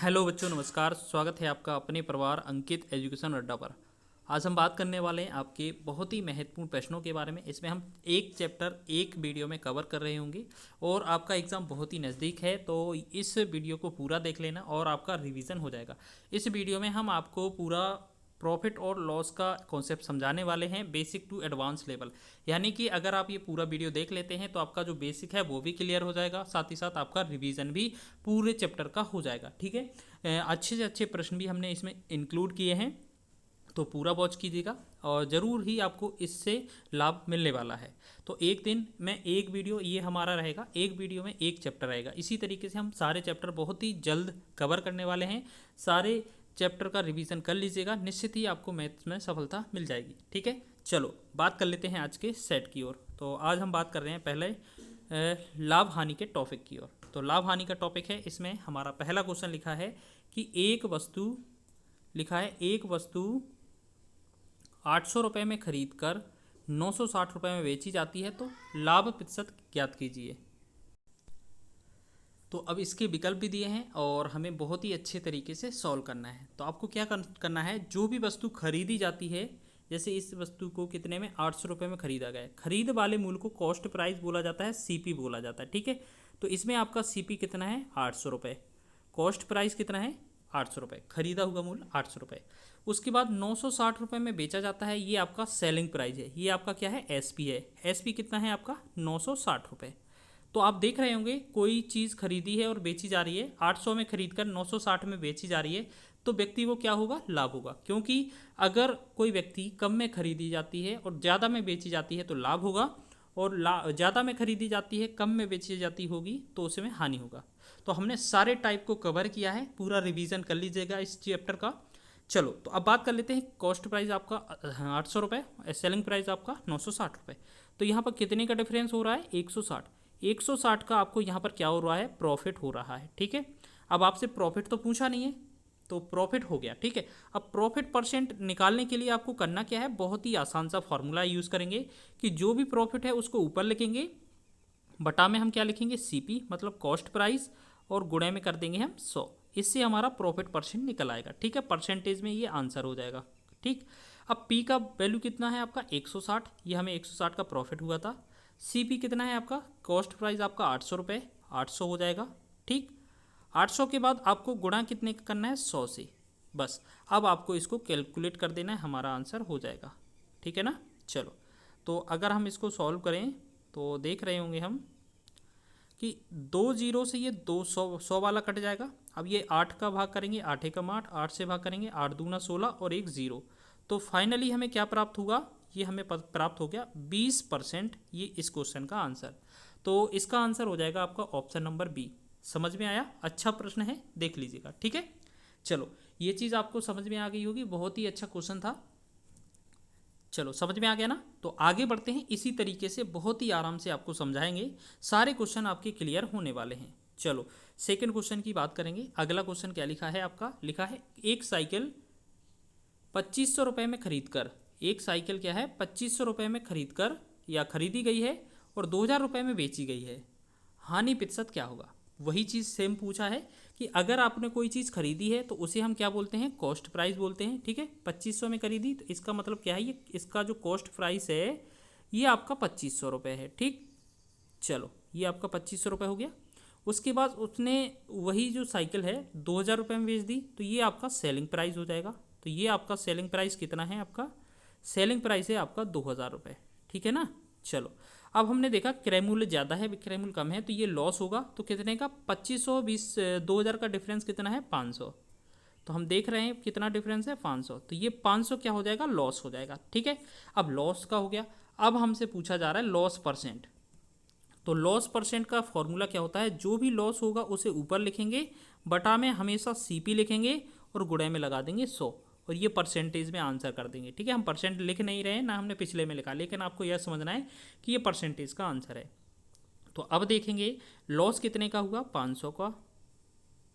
Hello बच्चों, नमस्कार। स्वागत है आपका अपने परिवार अंकित एजुकेशन अड्डा पर। आज हम बात करने वाले हैं आपके बहुत ही महत्वपूर्ण प्रश्नों के बारे में। इसमें हम एक चैप्टर एक वीडियो में कवर कर रहे होंगे और आपका एग्ज़ाम बहुत ही नज़दीक है, तो इस वीडियो को पूरा देख लेना और आपका रिवीजन हो जाएगा। इस वीडियो में हम आपको पूरा प्रॉफिट और लॉस का कॉन्सेप्ट समझाने वाले हैं, बेसिक टू एडवांस लेवल। यानी कि अगर आप ये पूरा वीडियो देख लेते हैं तो आपका जो बेसिक है वो भी क्लियर हो जाएगा, साथ ही साथ आपका रिवीजन भी पूरे चैप्टर का हो जाएगा। ठीक है, अच्छे से अच्छे प्रश्न भी हमने इसमें इंक्लूड किए हैं, तो पूरा वॉच कीजिएगा और ज़रूर ही आपको इससे लाभ मिलने वाला है। तो एक दिन में एक वीडियो ये हमारा रहेगा, एक वीडियो में एक चैप्टर रहेगा। इसी तरीके से हम सारे चैप्टर बहुत ही जल्द कवर करने वाले हैं। सारे चैप्टर का रिवीजन कर लीजिएगा, निश्चित ही आपको मैथ्स में सफलता मिल जाएगी। ठीक है, चलो बात कर लेते हैं आज के सेट की ओर। तो आज हम बात कर रहे हैं पहले लाभ हानि के टॉपिक की ओर। तो लाभ हानि का टॉपिक है, इसमें हमारा पहला क्वेश्चन लिखा है कि एक वस्तु 800 रुपये में खरीद कर 960 रुपये में बेची जाती है, तो लाभ प्रतिशत ज्ञात कीजिए। तो अब इसके विकल्प भी दिए हैं और हमें बहुत ही अच्छे तरीके से सॉल्व करना है। तो आपको क्या करना है, जो भी वस्तु खरीदी जाती है, जैसे इस वस्तु को कितने में 800 रुपये में खरीदा गया है, खरीद वाले मूल्य को कॉस्ट प्राइस बोला जाता है, सीपी बोला जाता है। ठीक है, तो इसमें आपका सीपी कितना है 800 रुपये, कॉस्ट प्राइस कितना है 800 रुपये, खरीदा हुआ मूल्य 800 रुपये। उसके बाद 960 रुपये में बेचा जाता है, ये आपका सेलिंग प्राइस है, ये आपका क्या है एसपी है। एसपी कितना है आपका 960 रुपये। तो आप देख रहे होंगे कोई चीज़ खरीदी है और बेची जा रही है, 800 में खरीद कर 960 में बेची जा रही है, तो व्यक्ति को क्या होगा, लाभ होगा। क्योंकि अगर कोई व्यक्ति कम में खरीदी जाती है और ज़्यादा में बेची जाती है तो लाभ होगा, और ज़्यादा में खरीदी जाती है कम में बेची जाती होगी तो उसमें हानि होगा। तो हमने सारे टाइप को कवर किया है, पूरा रिवीजन कर लीजिएगा इस चैप्टर का। चलो तो अब बात कर लेते हैं, कॉस्ट प्राइस आपका 800 रुपये, सेलिंग प्राइस आपका 960 रुपये। तो यहाँ पर कितने का डिफरेंस हो रहा है 160। 160 का आपको यहाँ पर क्या हो रहा है, प्रॉफिट हो रहा है। ठीक है, अब आपसे प्रॉफिट तो पूछा नहीं है, तो प्रॉफिट हो गया। ठीक है, अब प्रॉफिट परसेंट निकालने के लिए आपको करना क्या है, बहुत ही आसान सा फॉर्मूला यूज़ करेंगे कि जो भी प्रॉफिट है उसको ऊपर लिखेंगे, बटा में हम क्या लिखेंगे सीपी मतलब कॉस्ट प्राइस, और गुणे में कर देंगे हम 100। इससे हमारा प्रॉफिट परसेंट निकल आएगा। ठीक है, परसेंटेज में ये आंसर हो जाएगा। ठीक, अब पी का वैल्यू कितना है आपका 160, ये हमें 160 का प्रॉफिट हुआ था। सीपी कितना है आपका, कॉस्ट प्राइस आपका 800 रुपये, 800 हो जाएगा। ठीक, 800 के बाद आपको गुणा कितने का करना है 100 से, बस अब आपको इसको कैलकुलेट कर देना है, हमारा आंसर हो जाएगा। ठीक है ना। चलो तो अगर हम इसको सॉल्व करें तो देख रहे होंगे हम कि 2 जीरो से ये 200 वाला कट जाएगा। अब ये 8 का भाग करेंगे, 8 एकम 8, 8 से भाग करेंगे, 8 दूना 16 और एक ज़ीरो, तो फाइनली हमें क्या प्राप्त होगा, ये हमें प्राप्त हो गया 20%। ये इस क्वेश्चन का आंसर, तो इसका आंसर हो जाएगा आपका ऑप्शन नंबर बी। समझ में आया, अच्छा प्रश्न है, देख लीजिएगा। ठीक है, चलो ये चीज़ आपको समझ में आ गई होगी, बहुत ही अच्छा क्वेश्चन था। चलो समझ में आ गया ना, तो आगे बढ़ते हैं। इसी तरीके से बहुत ही आराम से आपको समझाएंगे, सारे क्वेश्चन आपके क्लियर होने वाले हैं। चलो सेकंड क्वेश्चन की बात करेंगे। अगला क्वेश्चन क्या लिखा है आपका, लिखा है एक साइकिल 2500 रुपये में खरीद कर, एक साइकिल क्या है 2500 रुपये में खरीद कर या खरीदी गई है और 2000 रुपये में बेची गई है, हानि प्रतिशत क्या होगा। वही चीज़ सेम पूछा है कि अगर आपने कोई चीज़ खरीदी है तो उसे हम क्या बोलते हैं, कॉस्ट प्राइस बोलते हैं। ठीक है, 2500 में खरीदी तो इसका मतलब क्या है, ये इसका जो कॉस्ट प्राइस है ये आपका 2500 रुपये है। ठीक, चलो ये आपका 2500 रुपये हो गया। उसके बाद उसने वही जो साइकिल है 2000 रुपये में बेच दी, तो ये आपका सेलिंग प्राइस हो जाएगा। तो ये आपका सेलिंग प्राइस कितना है, आपका सेलिंग प्राइस है आपका 2000 रुपये। ठीक है ना। चलो अब हमने देखा क्रय मूल्य ज़्यादा है, विक्रय मूल्य कम है, तो ये लॉस होगा। तो कितने का 2500 20 2000 का डिफरेंस कितना है 500, तो हम देख रहे हैं कितना डिफरेंस है 500, तो ये 500 क्या हो जाएगा, लॉस हो जाएगा। ठीक है, अब लॉस का हो गया। अब हमसे पूछा जा रहा है लॉस परसेंट। तो लॉस परसेंट का फॉर्मूला क्या होता है, जो भी लॉस होगा उसे ऊपर लिखेंगे, बटा में हमेशा सीपी लिखेंगे और गुणे में लगा देंगे 100, और ये परसेंटेज में आंसर कर देंगे। ठीक है, हम परसेंट लिख नहीं रहे हैं ना, हमने पिछले में लिखा, लेकिन आपको यह समझना है कि ये परसेंटेज का आंसर है। तो अब देखेंगे लॉस कितने का हुआ 500 का,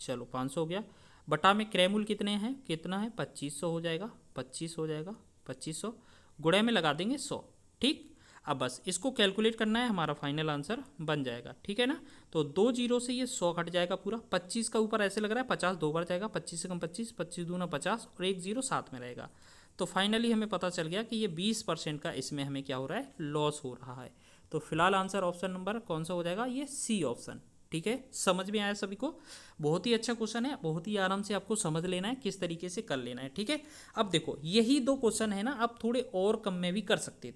चलो 500 हो गया, बटा में क्रय मूल्य कितने हैं, कितना है 2500 हो जाएगा, 25 हो जाएगा, 2500 गुणे में लगा देंगे 100। ठीक, अब बस इसको कैलकुलेट करना है, हमारा फाइनल आंसर बन जाएगा। ठीक है ना। तो 2 जीरो से ये 100 कट जाएगा पूरा, 25 का ऊपर ऐसे लग रहा है 50 दो बार जाएगा, 25 से कम 25, 25 दूना 50 और 1 जीरो साथ में रहेगा। तो फाइनली हमें पता चल गया कि ये 20% का इसमें हमें क्या हो रहा है, लॉस हो रहा है। तो फिलहाल आंसर ऑप्शन नंबर कौन सा हो जाएगा, ये सी ऑप्शन। ठीक है, समझ में आया सभी को। बहुत ही अच्छा क्वेश्चन है, बहुत ही आराम से आपको समझ लेना है किस तरीके से कर लेना है। ठीक है, अब देखो यही 2 क्वेश्चन है ना, आप थोड़े और कम में भी कर सकते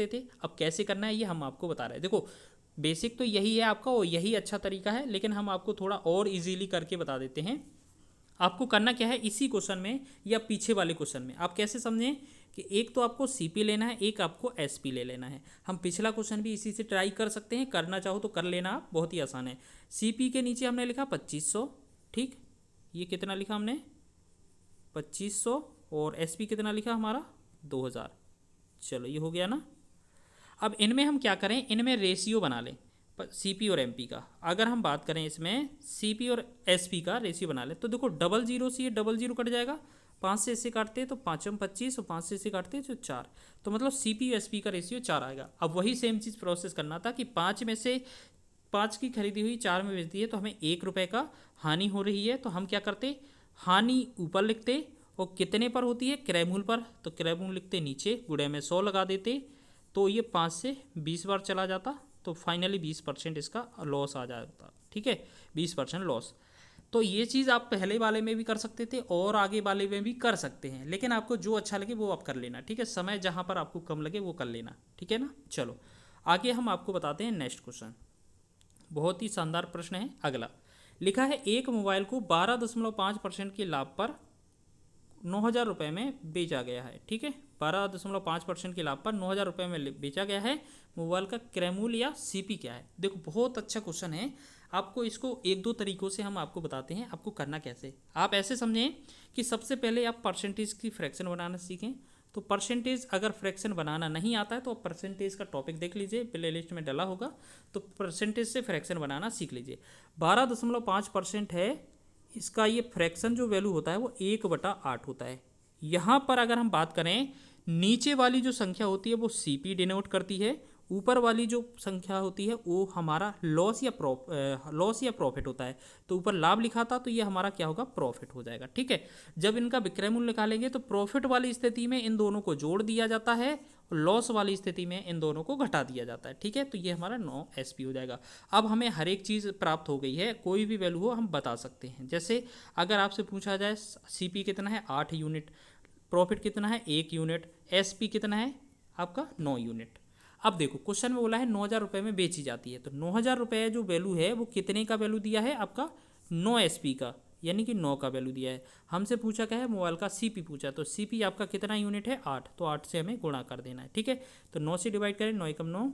थे। अब कैसे करना है ये हम आपको बता रहे हैं। देखो बेसिक तो यही है आपका और यही अच्छा तरीका है, लेकिन हम आपको थोड़ा और इजीली करके बता देते हैं। आपको करना क्या है, इसी क्वेश्चन में या पीछे वाले क्वेश्चन में आप कैसे समझें कि एक तो आपको सीपी लेना है, एक आपको एसपी ले लेना है। हम पिछला क्वेश्चन भी इसी से ट्राई कर सकते हैं, करना चाहो तो कर लेना आप, बहुत ही आसान है। सीपी के नीचे हमने लिखा 2500, ठीक, ये कितना लिखा हमने 2500, और एसपी कितना लिखा हमारा 2000। चलो ये हो गया ना। अब इनमें हम क्या करें, इनमें रेशियो बना लें सीपी और एमपी का। अगर हम बात करें इसमें सीपी और एसपी का रेशियो बना लें, तो देखो डबल जीरो से ये डबल जीरो कट जाएगा, 5 से इसे काटते हैं तो 5 में 25 और 5 से इसे काटते हैं तो 4, तो मतलब सीपी और एसपी का रेशियो 4 आएगा। अब वही सेम चीज़ प्रोसेस करना था कि 5 में से 5 की खरीदी हुई 4 में बेच दी है, तो हमें 1 रुपये का हानि हो रही है। तो हम क्या करते, हानि ऊपर लिखते और कितने पर होती है, क्रयमूल पर, तो क्रयमूल लिखते नीचे, गुणे में 100 लगा देते, तो ये 5 से 20 बार चला जाता, तो फाइनली 20% इसका लॉस आ जाता। ठीक है, 20% लॉस। तो ये चीज़ आप पहले वाले में भी कर सकते थे और आगे वाले में भी कर सकते हैं, लेकिन आपको जो अच्छा लगे वो आप कर लेना। ठीक है, समय जहाँ पर आपको कम लगे वो कर लेना। ठीक है ना। चलो आगे हम आपको बताते हैं नेक्स्ट क्वेश्चन। बहुत ही शानदार प्रश्न है अगला। लिखा है एक मोबाइल को 12.5% के लाभ पर 9,000 रुपये में बेचा गया है। ठीक है, 12.5% के लाभ पर 9,000 रुपये में बेचा गया है। मोबाइल का क्रय मूल्य या सीपी क्या है। देखो बहुत अच्छा क्वेश्चन है, आपको इसको 1-2 तरीक़ों से हम आपको बताते हैं आपको करना कैसे। आप ऐसे समझें कि सबसे पहले आप परसेंटेज की फ्रैक्शन बनाना सीखें। तो परसेंटेज अगर फ्रैक्शन बनाना नहीं आता है तो आप परसेंटेज का टॉपिक देख लीजिए, प्ले लिस्ट में डला होगा, तो परसेंटेज से फ्रैक्शन बनाना सीख लीजिए। 12.5% है, इसका ये फ्रैक्शन जो वैल्यू होता है वो 1/8 होता है। यहाँ पर अगर हम बात करें, नीचे वाली जो संख्या होती है वो सीपी डिनोट करती है, ऊपर वाली जो संख्या होती है वो हमारा लॉस या प्रॉफिट होता है। तो ऊपर लाभ लिखा था तो ये हमारा क्या होगा, प्रॉफिट हो जाएगा। ठीक है, जब इनका विक्रय मूल्य निकालेंगे तो प्रॉफिट वाली स्थिति में इन दोनों को जोड़ दिया जाता है, लॉस वाली स्थिति में इन दोनों को घटा दिया जाता है। ठीक है, तो ये हमारा 9 एसपी हो जाएगा। अब हमें हर एक चीज़ प्राप्त हो गई है, कोई भी वैल्यू हो हम बता सकते हैं। जैसे अगर आपसे पूछा जाए सीपी कितना है 8 यूनिट, प्रॉफिट कितना है 1 यूनिट, एसपी कितना है आपका 9 यूनिट। अब देखो क्वेश्चन में बोला है 9,000 रुपये में बेची जाती है, तो 9,000 रुपये जो वैल्यू है वो कितने का वैल्यू दिया है आपका 9 एसपी का, यानी कि 9 का वैल्यू दिया है। हमसे पूछा क्या है, मोबाइल का सीपी पूछा, तो सीपी आपका कितना यूनिट है 8, तो 8 से हमें गुणा कर देना है। ठीक है, तो 9 से डिवाइड करें, 9 एकम 9,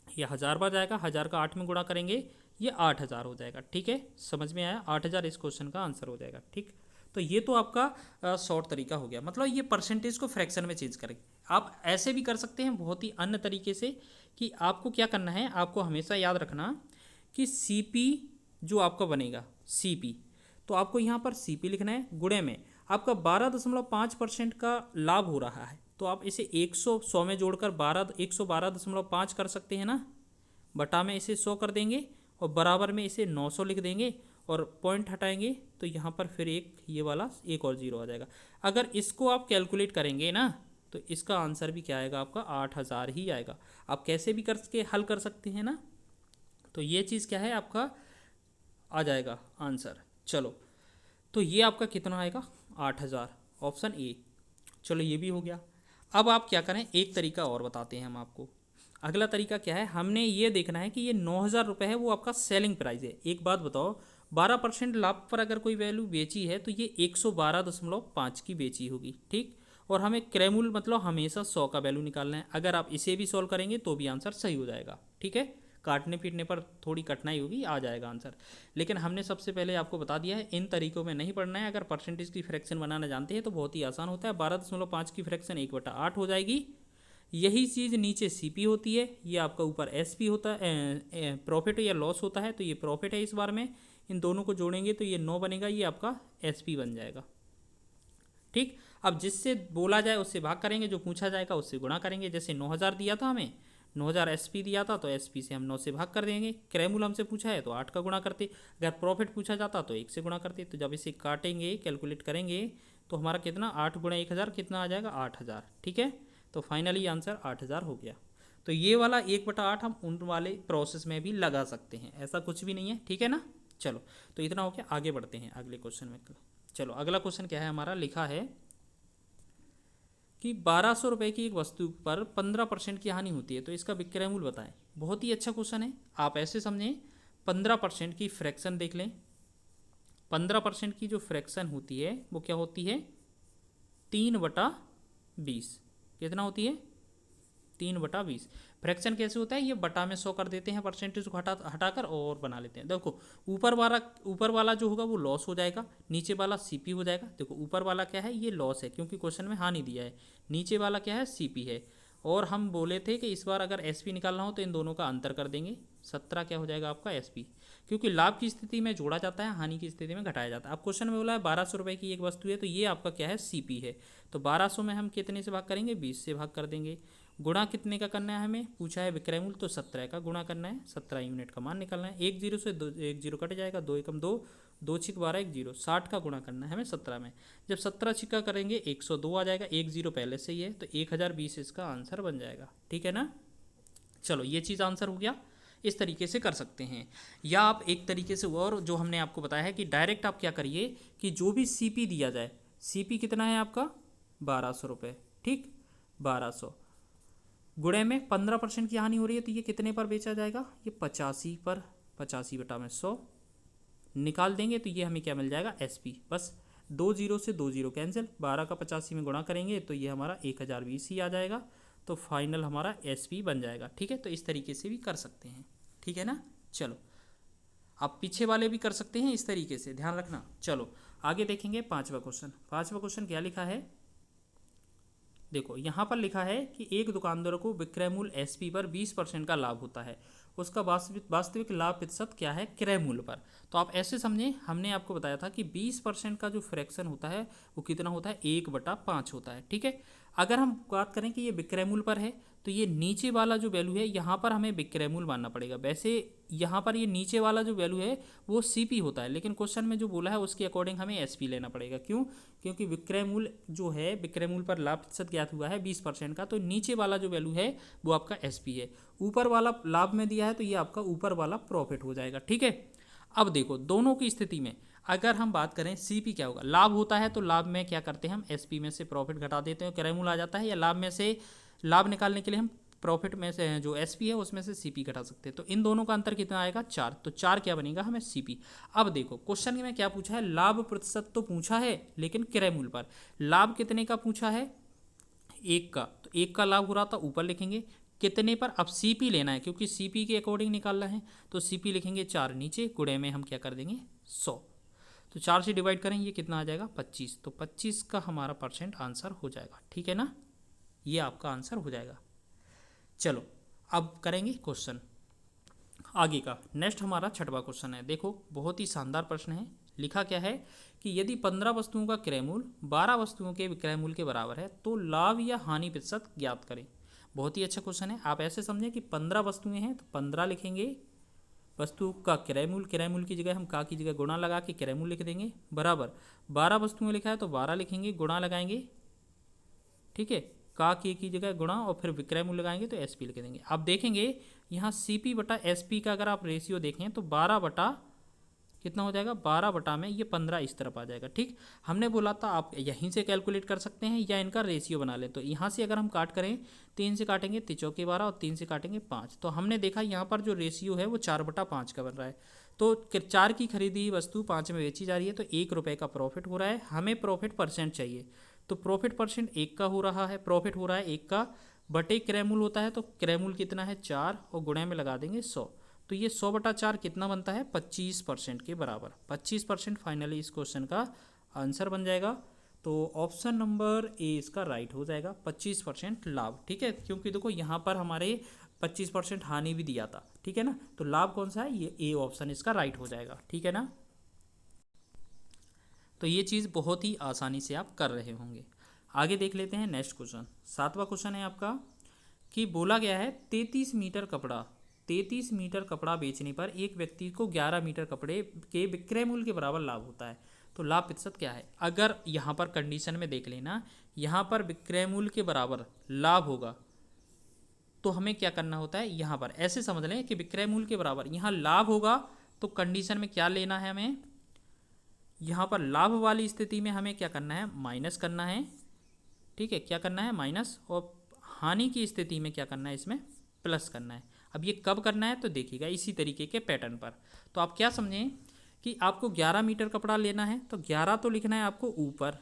ये 1000 बार जाएगा, 1000 का 8 में गुणा करेंगे ये 8000 हो जाएगा। ठीक है, समझ में आया, 8000 इस क्वेश्चन का आंसर हो जाएगा। ठीक, तो ये तो आपका शॉर्ट तरीका हो गया, मतलब ये परसेंटेज को फ्रैक्शन में चेंज करेंगे। आप ऐसे भी कर सकते हैं बहुत ही अन्य तरीके से, कि आपको क्या करना है, आपको हमेशा याद रखना कि सीपी जो आपका बनेगा सीपी, तो आपको यहाँ पर सीपी लिखना है, गुणे में आपका 12.5% का लाभ हो रहा है, तो आप इसे 100 में जोड़कर 112.5 कर सकते हैं ना, बटा में इसे 100 कर देंगे और बराबर में इसे 900 लिख देंगे और पॉइंट हटाएंगे तो यहाँ पर फिर एक ये वाला एक और जीरो आ जाएगा। अगर इसको आप कैलकुलेट करेंगे ना तो इसका आंसर भी क्या आएगा आपका 8000 ही आएगा। आप कैसे भी करके हल कर सकते हैं ना, तो ये चीज़ क्या है आपका आ जाएगा आंसर। चलो तो ये आपका कितना आएगा 8000, ऑप्शन ए। चलो ये भी हो गया। अब आप क्या करें, एक तरीका और बताते हैं हम आपको। अगला तरीका क्या है, हमने ये देखना है कि ये 9,000 रुपये है वो आपका सेलिंग प्राइस है। एक बात बताओ, 12% लाभ पर अगर कोई वैल्यू बेची है तो ये 112.5 की बेची होगी। ठीक, और हमें क्रयमूल्य मतलब हमेशा 100 का वैल्यू निकालना है। अगर आप इसे भी सॉल्व करेंगे तो भी आंसर सही हो जाएगा। ठीक है, काटने पीटने पर थोड़ी कठिनाई होगी, आ जाएगा आंसर, लेकिन हमने सबसे पहले आपको बता दिया है इन तरीकों में नहीं पढ़ना है। अगर परसेंटेज की फ्रैक्शन बनाना जानते हैं तो बहुत ही आसान होता है। 12.5 की फ्रैक्शन 1/8 हो जाएगी। यही चीज़ नीचे सीपी होती है, ये आपका ऊपर एसपी होता है, प्रॉफिट या लॉस होता है, तो ये प्रॉफिट है इस बार में। इन दोनों को जोड़ेंगे तो ये 9 बनेगा, ये आपका एसपी बन जाएगा। ठीक, अब जिससे बोला जाए उससे भाग करेंगे, जो पूछा जाएगा उससे गुणा करेंगे। जैसे 9,000 दिया था हमें 9000 एसपी दिया था तो एसपी से हम 9 से भाग कर देंगे। क्रय मूल्य हमसे पूछा है तो 8 का गुणा करते। अगर प्रॉफिट पूछा जाता तो 1 से गुणा करते। तो जब इसे काटेंगे, कैलकुलेट करेंगे तो हमारा कितना, 8 गुणा 1000 कितना आ जाएगा, 8000। ठीक है, तो फाइनली आंसर 8000 हो गया। तो ये वाला 1/8 हम उन वाले प्रोसेस में भी लगा सकते हैं, ऐसा कुछ भी नहीं है। ठीक है ना। चलो, तो इतना हो गया, आगे बढ़ते हैं अगले क्वेश्चन में। चलो, अगला क्वेश्चन क्या है हमारा, लिखा है कि 1200 रुपये की एक वस्तु पर 15% की हानि होती है तो इसका विक्रय मूल्य बताएं। बहुत ही अच्छा क्वेश्चन है, आप ऐसे समझें, 15% की फ्रैक्शन देख लें। 15% की जो फ्रैक्शन होती है वो क्या होती है, 3/20। कितना होती है, 3/20। फ्रैक्शन कैसे होता है, ये बटा में 100 कर देते हैं, परसेंटेज को हटाकर और बना लेते हैं। देखो, ऊपर वाला जो होगा वो लॉस हो जाएगा, नीचे वाला सीपी हो जाएगा। देखो, ऊपर वाला क्या है, ये लॉस है क्योंकि क्वेश्चन में हानि दिया है। नीचे वाला क्या है, सीपी है। और हम बोले थे कि इस बार अगर एसपी निकालना हो तो इन दोनों का अंतर कर देंगे। 17 क्या हो जाएगा आपका एसपी, क्योंकि लाभ की स्थिति में जोड़ा जाता है, हानि की स्थिति में घटाया जाता है। अब क्वेश्चन में बोला है 1200 रुपये की एक वस्तु है तो ये आपका क्या है, सीपी है। तो 1200 में हम कितने से भाग करेंगे, 20 से भाग कर देंगे। गुणा कितने का करना है, हमें पूछा है विक्रय मूल्य, तो 17 का गुणा करना है, 17 यूनिट का मान निकालना है। 1 जीरो से 1 जीरो कट जाएगा, 2 एकम 2, 2 छिक 12, 1 जीरो, 60 का गुणा करना है हमें 17 में। जब 17 छिक्का करेंगे 102 आ जाएगा, 1 जीरो पहले से ही है तो 1020 इसका आंसर बन जाएगा। ठीक है ना। चलो, ये चीज़ आंसर हो गया। इस तरीके से कर सकते हैं, या आप एक तरीके से और जो हमने आपको बताया है कि डायरेक्ट आप क्या करिए कि जो भी सीपी दिया जाए, सीपी कितना है आपका, 1200 रुपये। ठीक, 1200 गुणे में 15% की हानि हो रही है तो ये कितने पर बेचा जाएगा, ये 85 पर। 85 बटा में 100 निकाल देंगे तो ये हमें क्या मिल जाएगा, एसपी। बस 2 जीरो से 2 जीरो कैंसिल, 12 का 85 में गुणा करेंगे तो ये हमारा 1020 ही आ जाएगा। तो फाइनल हमारा एसपी बन जाएगा। ठीक है, तो इस तरीके से भी कर सकते हैं। ठीक है ना। चलो, आप पीछे वाले भी कर सकते हैं इस तरीके से, ध्यान रखना। चलो, आगे देखेंगे 5वां क्वेश्चन। 5वां क्वेश्चन क्या लिखा है, देखो यहाँ पर लिखा है कि एक दुकानदार को विक्रय मूल्य एसपी पर 20% का लाभ होता है, उसका वास्तविक लाभ प्रतिशत क्या है क्रय मूल्य पर। तो आप ऐसे समझें, हमने आपको बताया था कि 20% का जो फ्रैक्शन होता है वो कितना होता है, 1/5 होता है। ठीक है, अगर हम बात करें कि ये विक्रय मूल्य पर है तो ये नीचे वाला जो वैल्यू है यहाँ पर हमें विक्रय मूल्य मानना पड़ेगा। वैसे यहाँ पर ये नीचे वाला जो वैल्यू है वो सीपी होता है, लेकिन क्वेश्चन में जो बोला है उसके अकॉर्डिंग हमें एसपी लेना पड़ेगा। क्यों, क्योंकि विक्रय मूल्य जो है, विक्रय मूल्य पर लाभ प्रतिशत ज्ञात हुआ है 20% का, तो नीचे वाला जो वैल्यू है वो आपका एसपी है। ऊपर वाला लाभ में दिया है तो ये आपका ऊपर वाला प्रॉफिट हो जाएगा। ठीक है, अब देखो दोनों की स्थिति में अगर हम बात करें सीपी क्या होगा, लाभ होता है तो लाभ में क्या करते हैं हम, एसपी में से प्रॉफिट घटा देते हैं, क्रय मूल्य आ जाता है। या लाभ में से लाभ निकालने के लिए हम प्रॉफिट में से जो एसपी है उसमें से सीपी घटा सकते हैं। तो इन दोनों का अंतर कितना आएगा, 4। तो 4 क्या बनेगा हमें, सीपी। अब देखो क्वेश्चन में क्या पूछा है, लाभ प्रतिशत तो पूछा है लेकिन क्रय मूल्य पर लाभ कितने का पूछा है, 1 का। तो 1 का लाभ हो रहा था, ऊपर लिखेंगे कितने पर, अब सीपी लेना है क्योंकि सीपी के अकॉर्डिंग निकालना है। तो सीपी लिखेंगे 4 नीचे, गुणे में हम क्या कर देंगे 100। तो 4 से डिवाइड करें, ये कितना आ जाएगा 25। तो 25 का हमारा परसेंट आंसर हो जाएगा। ठीक है ना, ये आपका आंसर हो जाएगा। चलो, अब करेंगे क्वेश्चन आगे का। नेक्स्ट हमारा 6वां क्वेश्चन है। देखो बहुत ही शानदार प्रश्न है। लिखा क्या है कि यदि 15 वस्तुओं का क्रय मूल्य 12 वस्तुओं के विक्रय मूल्य के बराबर है तो लाभ या हानि प्रतिशत ज्ञात करें। बहुत ही अच्छा क्वेश्चन है। आप ऐसे समझें कि 15 वस्तुएं हैं तो 15 लिखेंगे वस्तु का क्रय मूल्य की जगह हम का की जगह गुणा लगा के क्रय मूल्य लिख देंगे, बराबर 12 वस्तुएं लिखा है तो 12 लिखेंगे, गुणा लगाएंगे। ठीक है, का की जगह गुणा और फिर विक्रय मूल्य लगाएंगे तो एसपी लिख देंगे। अब देखेंगे यहाँ सीपी बटा एसपी का अगर आप रेशियो देखें तो 12 बटा कितना हो जाएगा, 12 बटा में ये 15 इस तरफ आ जाएगा। ठीक, हमने बोला था आप यहीं से कैलकुलेट कर सकते हैं या इनका रेशियो बना लें। तो यहाँ से अगर हम काट करें, 3 से काटेंगे 3 × 12 और 3 से काटेंगे 5। तो हमने देखा यहाँ पर जो रेशियो है वो 4/5 का बन रहा है। तो 4 की खरीदी वस्तु 5 में बेची जा रही है तो 1 रुपये का प्रॉफिट हो रहा है। हमें प्रॉफिट परसेंट चाहिए तो प्रॉफिट परसेंट 1 का हो रहा है, प्रॉफिट हो रहा है 1 का, बटे क्रय मूल्य होता है तो क्रय मूल्य कितना है 4 और गुणे में लगा देंगे 100। तो ये 100/4 कितना बनता है 25% के बराबर। 25% फाइनली इस क्वेश्चन का आंसर बन जाएगा। तो ऑप्शन नंबर ए इसका राइट हो जाएगा, 25% लाभ। ठीक है, क्योंकि देखो यहाँ पर हमारे 25% हानि भी दिया था। ठीक है ना, तो लाभ कौन सा है, ये ए ऑप्शन इसका राइट हो जाएगा। ठीक है ना, तो ये चीज़ बहुत ही आसानी से आप कर रहे होंगे। आगे देख लेते हैं नेक्स्ट क्वेश्चन। 7वां क्वेश्चन है आपका कि बोला गया है 33 मीटर कपड़ा बेचने पर एक व्यक्ति को 11 मीटर कपड़े के विक्रय मूल्य के बराबर लाभ होता है। तो लाभ प्रतिशत क्या है? अगर यहाँ पर कंडीशन में देख लेना, यहाँ पर विक्रय मूल्य के बराबर लाभ होगा तो हमें क्या करना होता है, यहाँ पर ऐसे समझ लें कि विक्रय मूल्य के बराबर यहाँ लाभ होगा तो कंडीशन में क्या लेना है हमें, यहाँ पर लाभ वाली स्थिति में हमें क्या करना है, माइनस करना है। ठीक है, क्या करना है, माइनस। और हानि की स्थिति में क्या करना है, इसमें प्लस करना है। अब ये कब करना है तो देखिएगा इसी तरीके के पैटर्न पर। तो आप क्या समझें कि आपको 11 मीटर कपड़ा लेना है तो 11 तो लिखना है आपको ऊपर,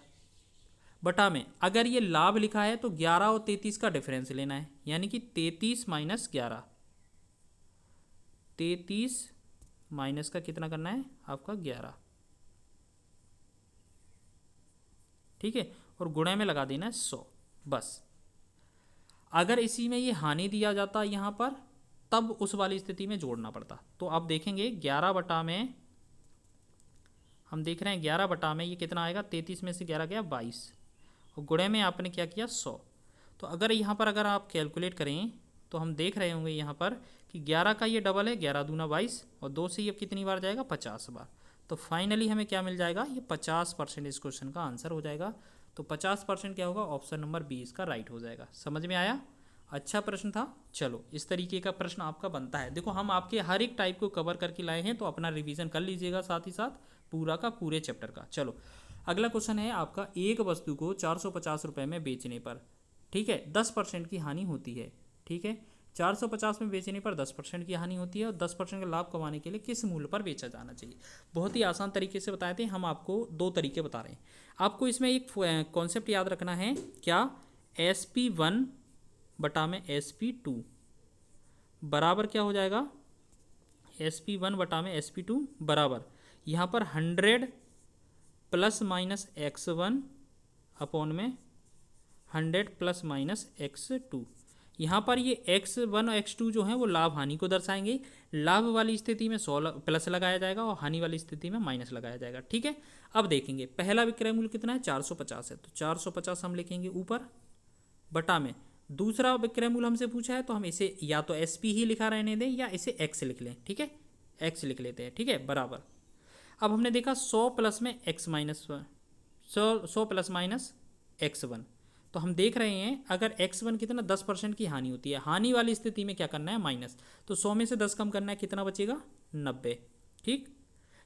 बटा में अगर ये लाभ लिखा है तो 11 और 33 का डिफरेंस लेना है, यानी कि 33 माइनस 11, 33 माइनस का कितना करना है आपका 11। ठीक है, और गुणे में लगा देना है 100 बस। अगर इसी में ये हानि दिया जाता यहाँ पर तब उस वाली स्थिति में जोड़ना पड़ता। तो आप देखेंगे 11 बटा में, हम देख रहे हैं 11 बटा में ये कितना आएगा, 33 में से 11 गया 22, और गुणे में आपने क्या किया 100। तो अगर यहाँ पर अगर आप कैलकुलेट करें तो हम देख रहे होंगे यहाँ पर कि 11 का ये डबल है, 11 दूना 22, और 2 से ये कितनी बार जाएगा, 50 बार। तो फाइनली हमें क्या मिल जाएगा, ये 50% इस क्वेश्चन का आंसर हो जाएगा। तो 50% क्या होगा, ऑप्शन नंबर बी इसका राइट हो जाएगा। समझ में आया? अच्छा प्रश्न था। चलो इस तरीके का प्रश्न आपका बनता है। देखो हम आपके हर एक टाइप को कवर करके लाए हैं, तो अपना रिवीजन कर लीजिएगा साथ ही साथ पूरा का पूरे चैप्टर का। चलो अगला क्वेश्चन है आपका, एक वस्तु को 450 रुपये में बेचने पर, ठीक है, 10% की हानि होती है। ठीक है, 450 में बेचने पर 10% की हानि होती है, और 10% का लाभ कमाने के लिए किस मूल्य पर बेचा जाना चाहिए। बहुत ही आसान तरीके से बताए थे हम आपको, 2 तरीके बता रहे हैं आपको। इसमें एक कॉन्सेप्ट याद रखना है, क्या, SP1 बटा में SP2 बराबर क्या हो जाएगा, SP1 बटा में SP2 बराबर यहाँ पर 100 प्लस माइनस x1 अपॉन में 100 प्लस माइनस x2। यहाँ पर ये x1 और x2 जो हैं वो लाभ हानि को दर्शाएंगे। लाभ वाली स्थिति में 100 प्लस लगाया जाएगा और हानि वाली स्थिति में माइनस लगाया जाएगा। ठीक है, अब देखेंगे पहला विक्रय मूल्य कितना है, 450 है, तो 450 हम लिखेंगे ऊपर, बटा में दूसरा विक्रय मूल्य हमसे पूछा है तो हम इसे या तो SP ही लिखा रहने दें या इसे x लिख लें। ठीक है, x लिख लेते हैं। ठीक है, बराबर। अब हमने देखा 100 प्लस में x minus 100 plus minus x1, तो हम देख रहे हैं अगर x1 कितना 10% की हानि होती है, हानि वाली स्थिति में क्या करना है, माइनस। तो 100 में से 10 कम करना है, कितना बचेगा, 90। ठीक,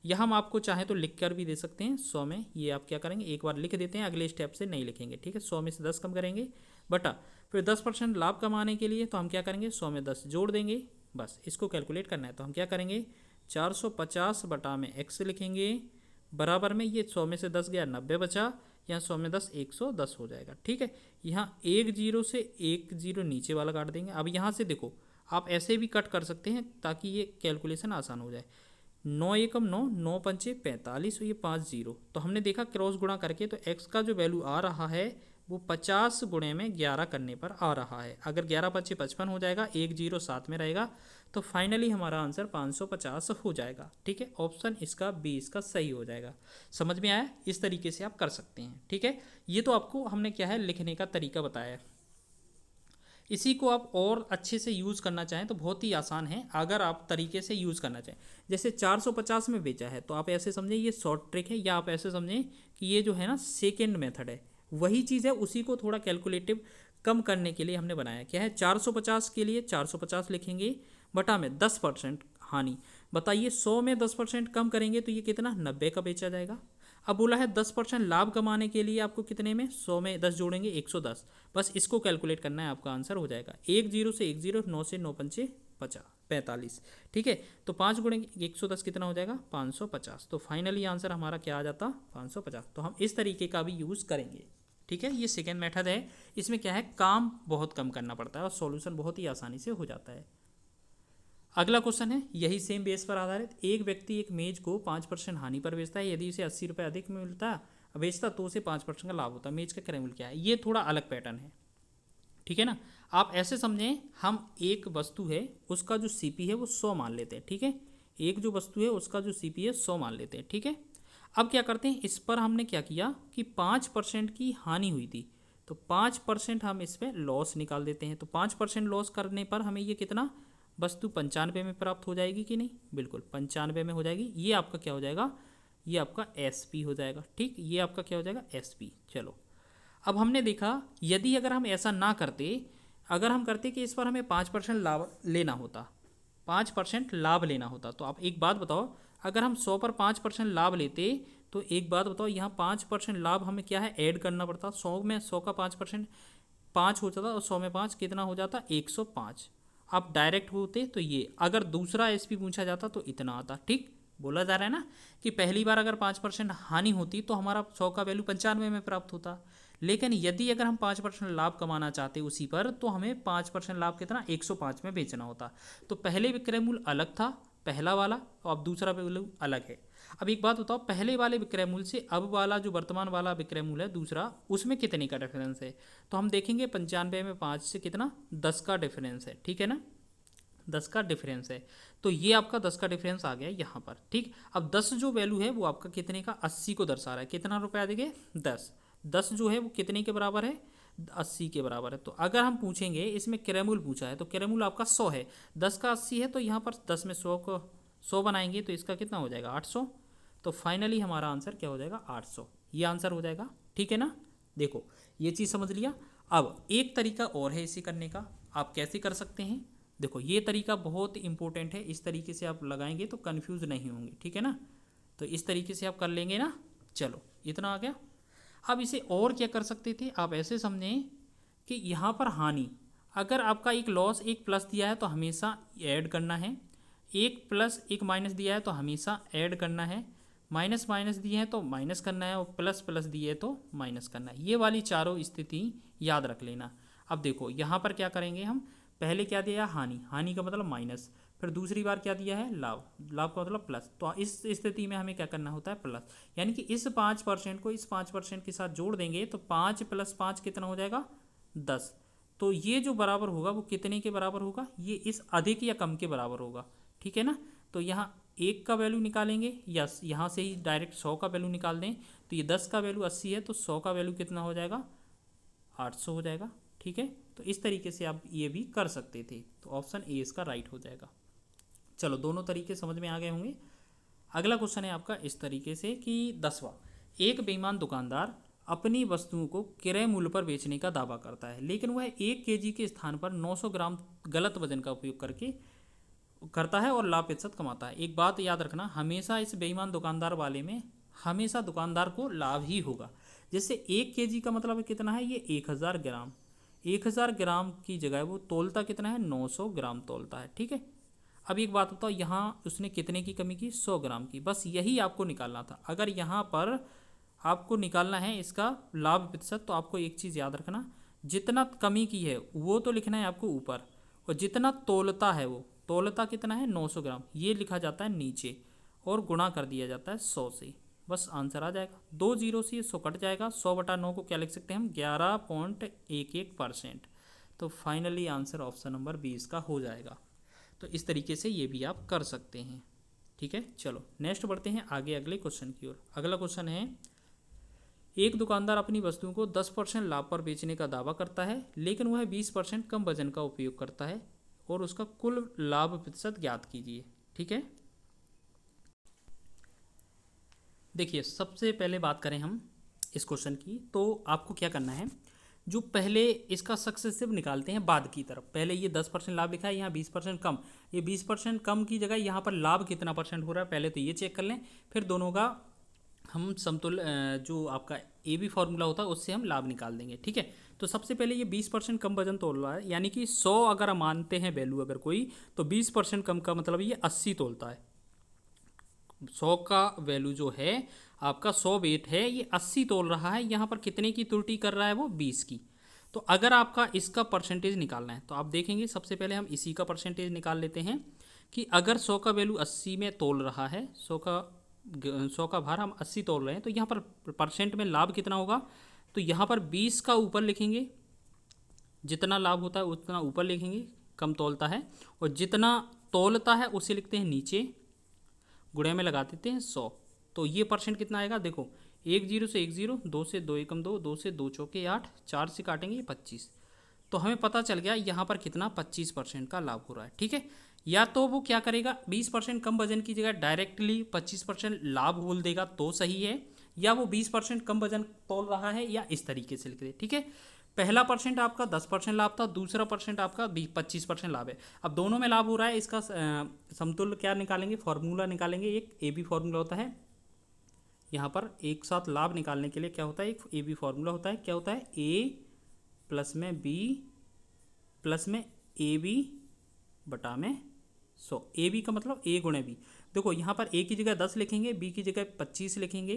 यह हम आपको चाहे तो लिख कर भी दे सकते हैं 100 में, ये आप क्या करेंगे एक बार लिख देते हैं, अगले स्टेप से नहीं लिखेंगे। ठीक है, 100 में से 10 कम करेंगे, बटा फिर 10% लाभ कमाने के लिए तो हम क्या करेंगे, 100 में 10 जोड़ देंगे, बस इसको कैलकुलेट करना है। तो हम क्या करेंगे, 450 बटा में x लिखेंगे, बराबर में ये 100 में से 10 गया 90 बचा, यहाँ 100 में 10 110 हो जाएगा। ठीक है, यहाँ 1 0 से 1 0 नीचे वाला काट देंगे। अब यहाँ से देखो आप ऐसे भी कट कर सकते हैं ताकि ये कैलकुलेशन आसान हो जाए। 9 एकम 9, 9 पंचे 45 और ये 5 0। तो हमने देखा क्रॉस गुणा करके तो x का जो वैल्यू आ रहा है वो 50 गुणे में 11 करने पर आ रहा है। अगर 11 पच्चीस 55 हो जाएगा, 1 0 साथ में रहेगा, तो फाइनली हमारा आंसर 550 हो जाएगा। ठीक है, ऑप्शन इसका बी इसका सही हो जाएगा। समझ में आया? इस तरीके से आप कर सकते हैं। ठीक है, ये तो आपको हमने क्या है लिखने का तरीका बताया है। इसी को आप और अच्छे से यूज़ करना चाहें तो बहुत ही आसान है, अगर आप तरीके से यूज़ करना चाहें। जैसे 450 में बेचा है तो आप ऐसे समझें ये शॉर्ट ट्रिक है, या आप ऐसे समझें कि ये जो है ना सेकेंड मेथड है, वही चीज़ है, उसी को थोड़ा कैलकुलेटिव कम करने के लिए हमने बनाया। क्या है, 450 के लिए 450 लिखेंगे, बटा में 10% हानि। बताइए 100 में 10% कम करेंगे तो ये कितना, 90 का बेचा जाएगा। अब बोला है 10% लाभ कमाने के लिए आपको कितने में, 100 में 10 जोड़ेंगे 110, बस इसको कैलकुलेट करना है, आपका आंसर हो जाएगा 1 0 से 1 0, 9 से 9 पंचे 45। ठीक है, तो 5 गुणे 110 कितना हो जाएगा, 550। तो फाइनली आंसर हमारा क्या आ जाता, 550। तो हम इस तरीके का भी यूज़ करेंगे। ठीक है, ये सेकेंड मेथड है, इसमें क्या है काम बहुत कम करना पड़ता है और सॉल्यूशन बहुत ही आसानी से हो जाता है। अगला क्वेश्चन है यही सेम बेस पर आधारित, एक व्यक्ति एक मेज को 5% हानि पर बेचता है, यदि उसे 80 रुपये अधिक मिलता बेचता तो उसे 5% का लाभ होता। मेज का क्रय मूल्य क्या है, ये थोड़ा अलग पैटर्न है। ठीक है ना, आप ऐसे समझें, हम एक वस्तु है उसका जो CP है वो 100 मान लेते हैं। ठीक है, एक जो वस्तु है उसका जो CP है 100 मान लेते हैं। ठीक है, अब क्या करते हैं, इस पर हमने क्या किया कि 5% की हानि हुई थी, तो 5% हम इसमें लॉस निकाल देते हैं। तो 5% लॉस करने पर हमें ये कितना वस्तु 95 में प्राप्त हो जाएगी कि नहीं, बिल्कुल 95 में हो जाएगी। ये आपका क्या हो जाएगा, ये आपका एसपी हो जाएगा। ठीक, ये आपका क्या हो जाएगा, एसपी। चलो अब हमने देखा यदि अगर हम ऐसा ना करते, अगर हम करते कि इस पर हमें 5% लाभ लेना होता, 5% लाभ लेना होता, तो आप एक बात बताओ, अगर हम 100 पर 5% लाभ लेते तो एक बात बताओ, यहाँ 5% लाभ हमें क्या है, ऐड करना पड़ता। 100 में 100 का 5% 5 हो जाता और 100 में 5 कितना हो जाता, 105। आप डायरेक्ट होते तो ये, अगर दूसरा एसपी पूछा जाता तो इतना आता। ठीक, बोला जा रहा है ना कि पहली बार अगर 5% हानि होती तो हमारा 100 का वैल्यू 95 में प्राप्त होता, लेकिन यदि अगर हम 5% लाभ कमाना चाहते उसी पर, तो हमें 5% लाभ कितना, 105 में बेचना होता। तो पहले विक्रय मूल्य अलग था पहला वाला, और अब दूसरा वैल्यू अलग है। अब एक बात बताओ, पहले वाले विक्रय मूल्य से अब वाला जो वर्तमान वाला विक्रय मूल्य है दूसरा, उसमें कितने का डिफरेंस है, तो हम देखेंगे 95 में 5 से कितना, 10 का डिफरेंस है। ठीक है ना, 10 का डिफरेंस है। तो ये आपका 10 का डिफरेंस आ गया यहाँ पर। ठीक, अब 10 जो वैल्यू है वो आपका कितने का, 80 को दर्शा रहा है। कितना रुपया देंगे, 10। 10 जो है वो कितने के बराबर है, 80 के बराबर है। तो अगर हम पूछेंगे, इसमें क्रय मूल्य पूछा है तो क्रय मूल्य आपका 100 है, 10 का 80 है, तो यहाँ पर 10 में 100 को 100 बनाएंगे तो इसका कितना हो जाएगा, 800। तो फाइनली हमारा आंसर क्या हो जाएगा, 800। ये आंसर हो जाएगा। ठीक है ना, देखो ये चीज़ समझ लिया। अब एक तरीका और है इसे करने का, आप कैसे कर सकते हैं, देखो ये तरीका बहुत इंपॉर्टेंट है, इस तरीके से आप लगाएंगे तो कंफ्यूज नहीं होंगे। ठीक है ना, तो इस तरीके से आप कर लेंगे ना। चलो इतना आ गया। अब इसे और क्या कर सकते थे, आप ऐसे समझें कि यहाँ पर हानि, अगर आपका एक लॉस एक प्लस दिया है तो हमेशा ऐड करना है, एक प्लस एक माइनस दिया है तो हमेशा ऐड करना है, माइनस माइनस दिए हैं तो माइनस करना है, और प्लस प्लस दिए है तो माइनस करना है। ये वाली चारों स्थिति याद रख लेना। अब देखो यहाँ पर क्या करेंगे हम, पहले क्या दिया, हानि, हानि का मतलब माइनस, फिर दूसरी बार क्या दिया है, लाभ, लाभ का मतलब प्लस। तो इस स्थिति में हमें क्या करना होता है, प्लस, यानी कि इस 5% को इस 5% के साथ जोड़ देंगे तो 5 + 5 कितना हो जाएगा, 10। तो ये जो बराबर होगा वो कितने के बराबर होगा, ये इस अधिक या कम के बराबर होगा। ठीक है ना, तो यहाँ 1 का वैल्यू निकालेंगे, यस यहाँ से ही डायरेक्ट 100 का वैल्यू निकाल दें, तो ये 10 का वैल्यू 80 है तो 100 का वैल्यू कितना हो जाएगा, 800 हो जाएगा। ठीक है, तो इस तरीके से आप ये भी कर सकते थे, तो ऑप्शन ए इसका राइट हो जाएगा। चलो दोनों तरीके समझ में आ गए होंगे। अगला क्वेश्चन है आपका इस तरीके से कि 10वां, एक बेईमान दुकानदार अपनी वस्तुओं को क्रय मूल्य पर बेचने का दावा करता है, लेकिन वह 1 केजी के स्थान पर 900 ग्राम गलत वजन का उपयोग करके करता है और लाभ प्रतिशत कमाता है। एक बात याद रखना, हमेशा इस बेईमान दुकानदार वाले में हमेशा दुकानदार को लाभ ही होगा। जैसे 1 केजी का मतलब कितना है, ये 1000 ग्राम, 1000 ग्राम की जगह वो तोलता कितना है, 900 ग्राम तोलता है। ठीक है, अब एक बात बताओ, यहाँ उसने कितने की कमी की, 100 ग्राम की, बस यही आपको निकालना था। अगर यहाँ पर आपको निकालना है इसका लाभ प्रतिशत, तो आपको एक चीज़ याद रखना, जितना कमी की है वो तो लिखना है आपको ऊपर, और जितना तोलता है वो तोलता कितना है, 900 ग्राम, ये लिखा जाता है नीचे, और गुणा कर दिया जाता है 100 से, बस आंसर आ जाएगा। 2 जीरो से 100 कट जाएगा, 100/9 को क्या लिख सकते हैं हम, 11.11%। तो फाइनली आंसर ऑप्शन नंबर 20 का हो जाएगा। तो इस तरीके से ये भी आप कर सकते हैं। ठीक है, चलो नेक्स्ट बढ़ते हैं आगे अगले क्वेश्चन की ओर। अगला क्वेश्चन है, एक दुकानदार अपनी वस्तुओं को 10% लाभ पर बेचने का दावा करता है, लेकिन वह 20% कम वजन का उपयोग करता है, और उसका कुल लाभ प्रतिशत ज्ञात कीजिए। ठीक है, देखिए सबसे पहले बात करें हम इस क्वेश्चन की, तो आपको क्या करना है, जो पहले इसका सक्सेसिव निकालते हैं बाद की तरफ, पहले ये 10% लाभ लिखा है, यहाँ 20% कम, ये 20% कम की जगह यहाँ पर लाभ कितना परसेंट हो रहा है पहले तो ये चेक कर लें, फिर दोनों का हम समतुल्य जो आपका ए बी फार्मूला होता है उससे हम लाभ निकाल देंगे। ठीक है, तो सबसे पहले ये 20% कम वजन तोल रहा है, यानी कि 100 अगर हम मानते हैं वैल्यू अगर कोई, तो 20% कम का मतलब ये 80 तोलता है। 100 का वैल्यू जो है आपका 100 वेट है, ये 80 तोल रहा है, यहाँ पर कितने की त्रुटि कर रहा है वो 20 की। तो अगर आपका इसका परसेंटेज निकालना है तो आप देखेंगे, सबसे पहले हम इसी का परसेंटेज निकाल लेते हैं कि अगर 100 का वैल्यू 80 में तोल रहा है, 100 का भार हम 80 तोल रहे हैं, तो यहाँ पर परसेंट में लाभ कितना होगा, तो यहाँ पर 20 का ऊपर लिखेंगे, जितना लाभ होता है उतना ऊपर लिखेंगे, कम तोलता है, और जितना तोलता है उसे लिखते हैं नीचे, गुणे में लगा देते हैं 100। तो ये परसेंट कितना आएगा, देखो एक जीरो से एक जीरो, दो से दो एकम दो, दो से दो चौके आठ, चार से काटेंगे 25। तो हमें पता चल गया यहाँ पर कितना 25% का लाभ हो रहा है। ठीक है, या तो वो क्या करेगा 20% कम वजन की जगह डायरेक्टली 25% लाभ बोल देगा तो सही है, या वो 20% कम वजन तोल रहा है, या इस तरीके से लिख दे। ठीक है, पहला परसेंट आपका 10% लाभ था, दूसरा परसेंट आपका 25% लाभ है। अब दोनों में लाभ हो रहा है, इसका समतुल्य क्या निकालेंगे, फॉर्मूला निकालेंगे। एक ए बी फॉर्मूला होता है यहाँ पर, एक साथ लाभ निकालने के लिए क्या होता है, एक ए बी फॉर्मूला होता है। क्या होता है, ए प्लस में बी प्लस में ए बी बटा में 100। ए बी का मतलब ए गुणे बी। देखो यहाँ पर ए की जगह 10 लिखेंगे, बी की जगह 25 लिखेंगे,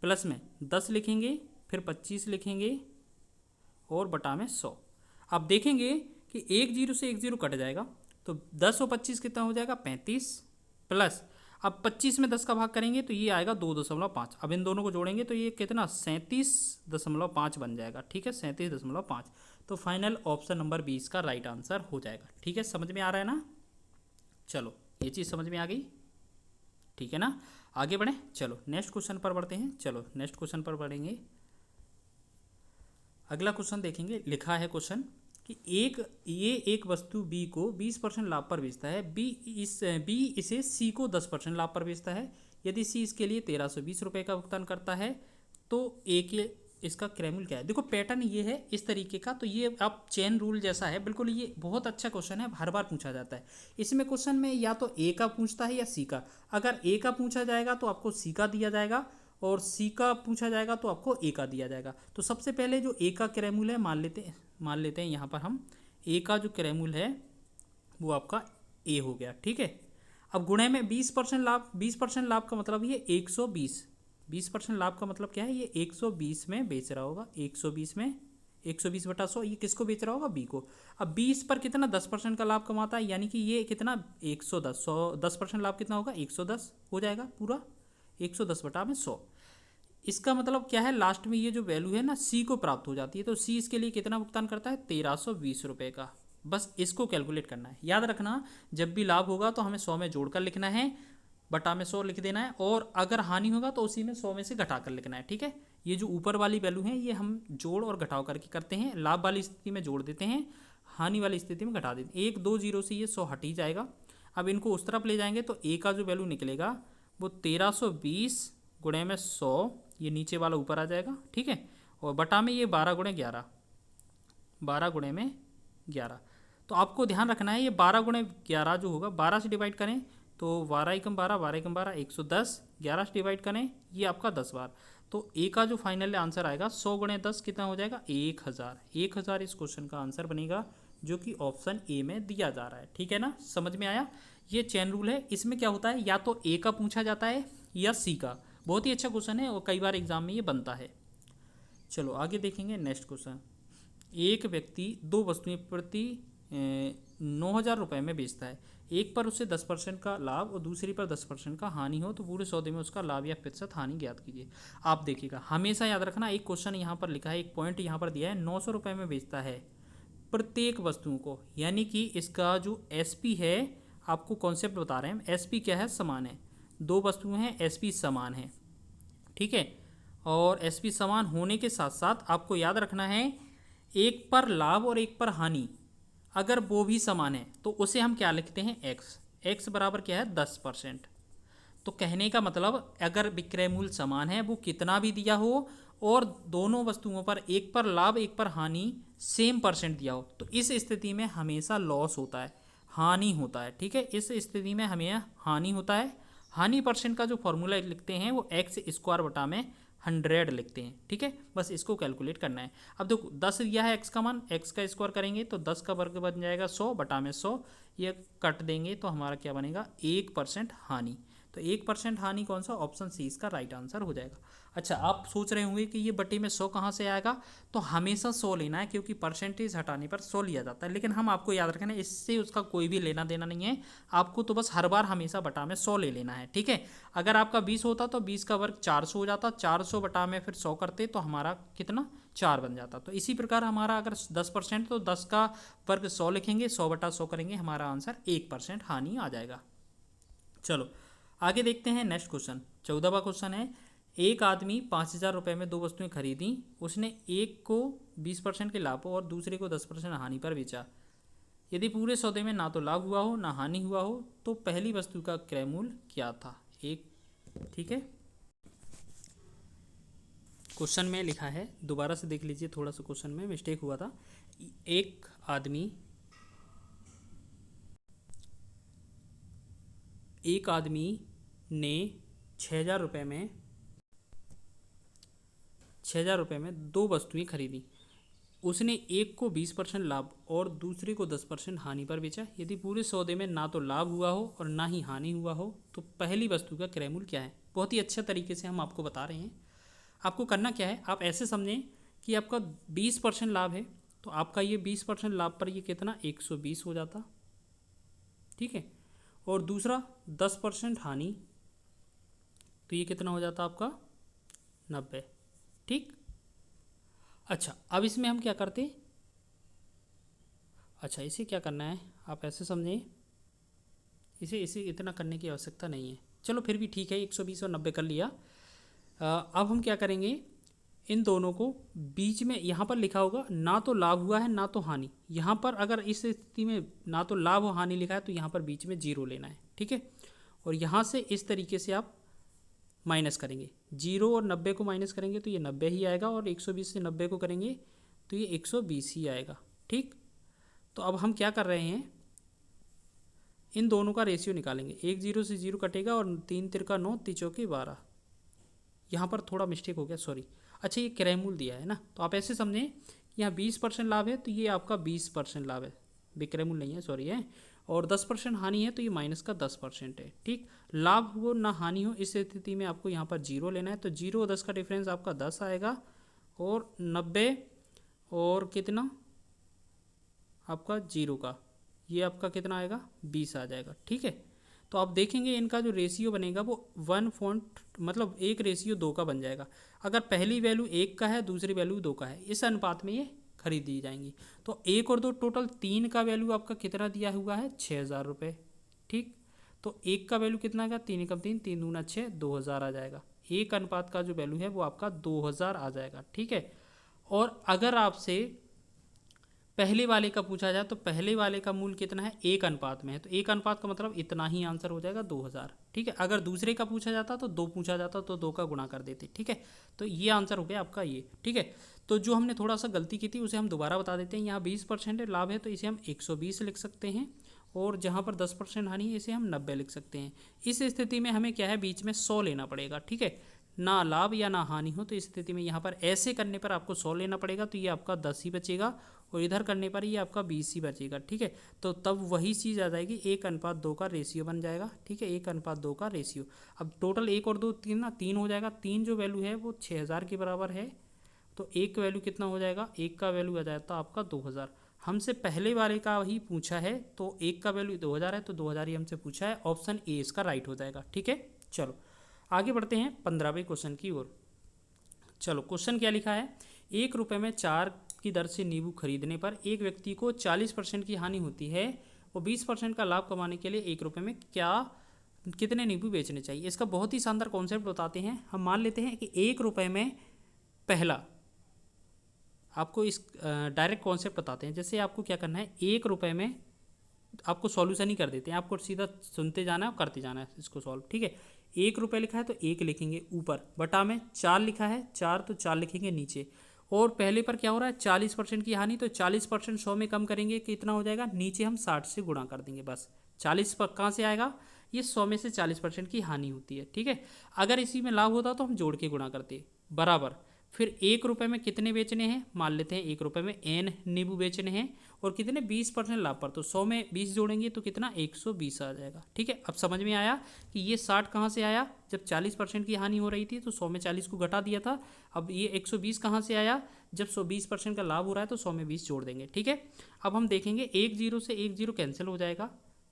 प्लस में 10 लिखेंगे, फिर 25 लिखेंगे और बटा में 100। अब देखेंगे कि एक जीरो से एक जीरो कट जाएगा, तो 10 और 25 कितना हो जाएगा 35, प्लस अब 25 में 10 का भाग करेंगे तो ये आएगा 2.5। अब इन दोनों को जोड़ेंगे तो ये कितना 37.5 बन जाएगा। ठीक है, 37.5। तो फाइनल ऑप्शन नंबर 20 का राइट आंसर हो जाएगा। ठीक है, समझ में आ रहा है ना। चलो ये चीज़ समझ में आ गई। ठीक है ना, आगे बढ़ें। चलो नेक्स्ट क्वेश्चन पर बढ़ते हैं। चलो नेक्स्ट क्वेश्चन पर बढ़ेंगे। अगला क्वेश्चन देखेंगे। लिखा है क्वेश्चन कि एक वस्तु बी को 20% लाभ पर बेचता है। बी इसे सी को 10% लाभ पर बेचता है। यदि सी इसके लिए 1320 रुपये का भुगतान करता है तो ए के इसका क्रयमूल्य क्या है। देखो पैटर्न ये है इस तरीके का, तो ये अब चेन रूल जैसा है बिल्कुल। ये बहुत अच्छा क्वेश्चन है, हर बार पूछा जाता है। इसमें क्वेश्चन में या तो ए का पूछता है या सी का। अगर ए का पूछा जाएगा तो आपको सी का दिया जाएगा, और सी का पूछा जाएगा तो आपको ए का दिया जाएगा। तो सबसे पहले जो ए का क्रयमूल्य है मान लेते हैं यहाँ पर हम ए का जो क्रयमूल्य है वो आपका ए हो गया। ठीक है, अब गुणे में 20% लाभ। 20% लाभ का मतलब ये 120। 20% लाभ का मतलब क्या है, ये 120 में बेच रहा होगा। 120 में 120 बटा 100, ये किसको बेच रहा होगा, बी को। अब 20 पर कितना 10% का लाभ कमाता है, यानी कि ये कितना 110। 10% लाभ कितना होगा 110 हो जाएगा पूरा। 110 बटा में 100। इसका मतलब क्या है, लास्ट में ये जो वैल्यू है ना सी को प्राप्त हो जाती है। तो सी इसके लिए कितना भुगतान करता है 1320 रुपये का। बस इसको कैलकुलेट करना है। याद रखना जब भी लाभ होगा तो हमें 100 में जोड़कर लिखना है, बटा में 100 लिख देना है, और अगर हानि होगा तो उसी में 100 में से घटाकर लिखना है। ठीक है, ये जो ऊपर वाली वैल्यू है ये हम जोड़ और घटाव करके करते हैं। लाभ वाली स्थिति में जोड़ देते हैं, हानि वाली स्थिति में घटा देते हैं। 1 2 जीरो से ये 100 हट ही जाएगा। अब इनको उस तरफ ले जाएंगे तो ए का जो वैल्यू निकलेगा वो 1320 गुणे में 100, ये नीचे वाला ऊपर आ जाएगा। ठीक है, और बटा में ये 12 गुणे 11, 12 गुणे में 11। तो आपको ध्यान रखना है ये 12 गुणे 11 जो होगा, 12 से डिवाइड करें तो 12 एकम 12, 12 एकम 12 110, 11 से डिवाइड करें ये आपका 10 बार। तो ए का जो फाइनल आंसर आएगा 100 गुणे 10 कितना हो जाएगा 1000। 1000 इस क्वेश्चन का आंसर बनेगा, जो कि ऑप्शन ए में दिया जा रहा है। ठीक है ना, समझ में आया। ये चेन रूल है। इसमें क्या होता है, या तो ए का पूछा जाता है या सी का। बहुत ही अच्छा क्वेश्चन है और कई बार एग्जाम में ये बनता है। चलो आगे देखेंगे नेक्स्ट क्वेश्चन। एक व्यक्ति दो वस्तुएं प्रति 9000 रुपये में बेचता है। एक पर उससे 10% का लाभ और दूसरी पर 10% का हानि हो तो पूरे सौदे में उसका लाभ या प्रतिशत हानि ज्ञात कीजिए। आप देखिएगा, हमेशा याद रखना एक क्वेश्चन यहाँ पर लिखा है, एक पॉइंट यहाँ पर दिया है, 900 रुपये में बेचता है प्रत्येक वस्तुओं को, यानी कि इसका जो एसपी है, आपको कॉन्सेप्ट बता रहे हैं। एसपी क्या है, समान है। दो वस्तुएं हैं, एसपी समान है। ठीक है, और एसपी समान होने के साथ साथ आपको याद रखना है एक पर लाभ और एक पर हानि अगर वो भी समान है तो उसे हम क्या लिखते हैं, एक्स। एक्स बराबर क्या है 10%। तो कहने का मतलब अगर विक्रय मूल्य समान है, वो कितना भी दिया हो और दोनों वस्तुओं पर एक पर लाभ एक पर हानि सेम परसेंट दिया हो, तो इस स्थिति में हमेशा लॉस होता है, हानि होता है। ठीक है, इस स्थिति में हमें हानि होता है। हानि परसेंट का जो फॉर्मूला लिखते हैं वो एक्स स्क्वायर बटा में 100 लिखते हैं। ठीक है, बस इसको कैलकुलेट करना है। अब देखो 10 दिया है एक्स का मान, एक्स का स्क्वायर करेंगे तो 10 का वर्ग बन जाएगा 100 बटा में 100, ये कट देंगे तो हमारा क्या बनेगा 1% हानि। तो 1% हानि कौन सा, ऑप्शन सी इसका राइट आंसर हो जाएगा। अच्छा, आप सोच रहे होंगे कि ये बटे में 100 कहाँ से आएगा, तो हमेशा 100 लेना है क्योंकि परसेंटेज हटाने पर 100 लिया जाता है। लेकिन हम आपको याद रखना है इससे उसका कोई भी लेना देना नहीं है, आपको तो बस हर बार हमेशा बटा में 100 ले लेना है। ठीक है, अगर आपका 20 होता तो 20 का वर्ग 400 हो जाता, 400 बटा में फिर 100 करते तो हमारा कितना 4 बन जाता। तो इसी प्रकार हमारा अगर 10% तो 10 का वर्ग 100 लिखेंगे, 100 बटा 100 करेंगे, हमारा आंसर 1% हानि आ जाएगा। चलो आगे देखते हैं नेक्स्ट क्वेश्चन। 14वां क्वेश्चन है एक आदमी 5,000 रुपये में दो वस्तुएं खरीदी, उसने एक को 20% के लाभ और दूसरे को 10% हानि पर बेचा। यदि पूरे सौदे में ना तो लाभ हुआ हो ना हानि हुआ हो तो पहली वस्तु का क्रय मूल्य क्या था। एक, ठीक है, क्वेश्चन में लिखा है, दोबारा से देख लीजिए, थोड़ा सा क्वेश्चन में मिस्टेक हुआ था। एक आदमी ने 6,000 रुपये में 6,000 रुपये में दो वस्तुएं खरीदी। उसने एक को 20% लाभ और दूसरे को 10% हानि पर बेचा। यदि पूरे सौदे में ना तो लाभ हुआ हो और ना ही हानि हुआ हो तो पहली वस्तु का क्रय मूल्य क्या है। बहुत ही अच्छे तरीके से हम आपको बता रहे हैं। आपको करना क्या है, आप ऐसे समझें कि आपका 20% लाभ है तो आपका ये 20% लाभ पर ये कितना 120 हो जाता, ठीक है, और दूसरा 10% हानि तो ये कितना हो जाता आपका 90, ठीक। अच्छा, अब इसमें हम क्या करते, अच्छा इसे क्या करना है, आप ऐसे समझें, इसे इतना करने की आवश्यकता नहीं है, चलो फिर भी ठीक है, 120 और 90 कर लिया। अब हम क्या करेंगे, इन दोनों को बीच में यहाँ पर लिखा होगा ना तो लाभ हुआ है ना तो हानि। यहाँ पर अगर इस स्थिति में ना तो लाभ और हानि लिखा है तो यहाँ पर बीच में 0 लेना है, ठीक है। और यहाँ से इस तरीके से आप माइनस करेंगे, 0 और 90 को माइनस करेंगे तो ये 90 ही आएगा और 120 से 90 को करेंगे तो ये 120 ही आएगा, ठीक। तो अब हम क्या कर रहे हैं, इन दोनों का रेशियो निकालेंगे। 1 0 से 0 कटेगा और 3 तिरका 9 3 12। यहाँ पर थोड़ा मिस्टेक हो गया, सॉरी। अच्छा, ये क्रय मूल्य दिया है ना, तो आप ऐसे समझें कि यहाँ 20% लाभ है तो ये आपका 20% लाभ है, विक्रय मूल्य नहीं है, सॉरी है, और 10% हानि है तो ये माइनस का 10% है, ठीक। लाभ हो ना हानि हो इस स्थिति में आपको यहाँ पर 0 लेना है, तो 0 और 10 का डिफरेंस आपका 10 आएगा और 90 और कितना आपका 0 का ये आपका कितना आएगा 20 आ जाएगा, ठीक है। तो आप देखेंगे इनका जो रेशियो बनेगा वो 1 मतलब 1:2 का बन जाएगा। अगर पहली वैल्यू 1 का है दूसरी वैल्यू 2 का है, इस अनुपात में ये खरीदी जाएंगी। तो 1 और 2 टोटल 3 का वैल्यू आपका कितना दिया हुआ है 6,000 रुपये, ठीक। तो 1 का वैल्यू कितना आएगा 3 एकम 3 3 दूना 6 2,000 आ जाएगा। एक अनुपात का जो वैल्यू है वो आपका 2,000 आ जाएगा, ठीक है। और अगर आपसे पहले वाले का पूछा जाए तो पहले वाले का मूल्य कितना है 1 अनुपात में है, तो 1 अनुपात का मतलब इतना ही आंसर हो जाएगा 2,000, ठीक है। अगर दूसरे का पूछा जाता तो 2 पूछा जाता तो 2 का गुणा कर देते, ठीक है। तो ये आंसर हो गया आपका ये, ठीक है। तो जो हमने थोड़ा सा गलती की थी उसे हम दोबारा बता देते हैं। यहाँ 20% लाभ है तो इसे हम 120 लिख सकते हैं और जहाँ पर 10% हानि है इसे हम 90 लिख सकते हैं। इस स्थिति में हमें क्या है बीच में 100 लेना पड़ेगा, ठीक है। ना लाभ या ना हानि हो तो इस स्थिति में यहाँ पर ऐसे करने पर आपको 100 लेना पड़ेगा तो ये आपका 10 ही बचेगा और इधर करने पर ये आपका 20 ही बचेगा, ठीक है। तो तब वही चीज़ आ जाएगी 1:2 का रेशियो बन जाएगा, ठीक है, 1:2 का रेशियो। अब टोटल 1 और 2 3 ना 3 हो जाएगा, 3 जो वैल्यू है वो 6,000 के बराबर है, तो एक वैल्यू कितना हो जाएगा, एक का वैल्यू आ जाता है आपका 2,000। हमसे पहले वाले का ही पूछा है तो एक का वैल्यू 2,000 है तो 2,000 ही हमसे पूछा है, ऑप्शन ए इसका राइट हो जाएगा, ठीक है। चलो आगे बढ़ते हैं 15वें क्वेश्चन की ओर। चलो क्वेश्चन क्या लिखा है, 1 रुपये में 4 की दर से नींबू खरीदने पर एक व्यक्ति को 40% की हानि होती है और 20% का लाभ कमाने के लिए 1 रुपये में कितने नींबू बेचने चाहिए। इसका बहुत ही शानदार कॉन्सेप्ट बताते हैं। हम मान लेते हैं कि 1 रुपये में, पहला आपको इस डायरेक्ट कॉन्सेप्ट बताते हैं। जैसे आपको क्या करना है, 1 रुपये में आपको सॉल्यूशन ही कर देते हैं, आपको सीधा सुनते जाना है और करते जाना है इसको सॉल्व, ठीक है। 1 रुपये लिखा है तो 1 लिखेंगे ऊपर, बटा में 4 लिखा है 4 तो 4 लिखेंगे नीचे, और पहले पर क्या हो रहा है 40% की हानि तो 40% 100 में कम करेंगे कितना हो जाएगा, नीचे हम 60 से गुणा कर देंगे बस। 40 पर कहाँ से आएगा, ये 100 में से 40% की हानि होती है, ठीक है। अगर इसी में लाभ होता तो हम जोड़ के गुणा करते, बराबर। फिर 1 रुपये में कितने बेचने हैं, मान लेते हैं 1 रुपये में n नींबू बेचने हैं और कितने 20% लाभ पर, तो 100 में 20 जोड़ेंगे तो कितना 120 आ जाएगा, ठीक है। अब समझ में आया कि ये 60 कहाँ से आया, जब 40% की हानि हो रही थी तो 100 में 40 को घटा दिया था। अब ये 120 कहाँ से आया, जब 120% का लाभ हो रहा है तो 100 में 20 जोड़ देंगे, ठीक है। अब हम देखेंगे 1 0 से 1 0 कैंसिल हो जाएगा,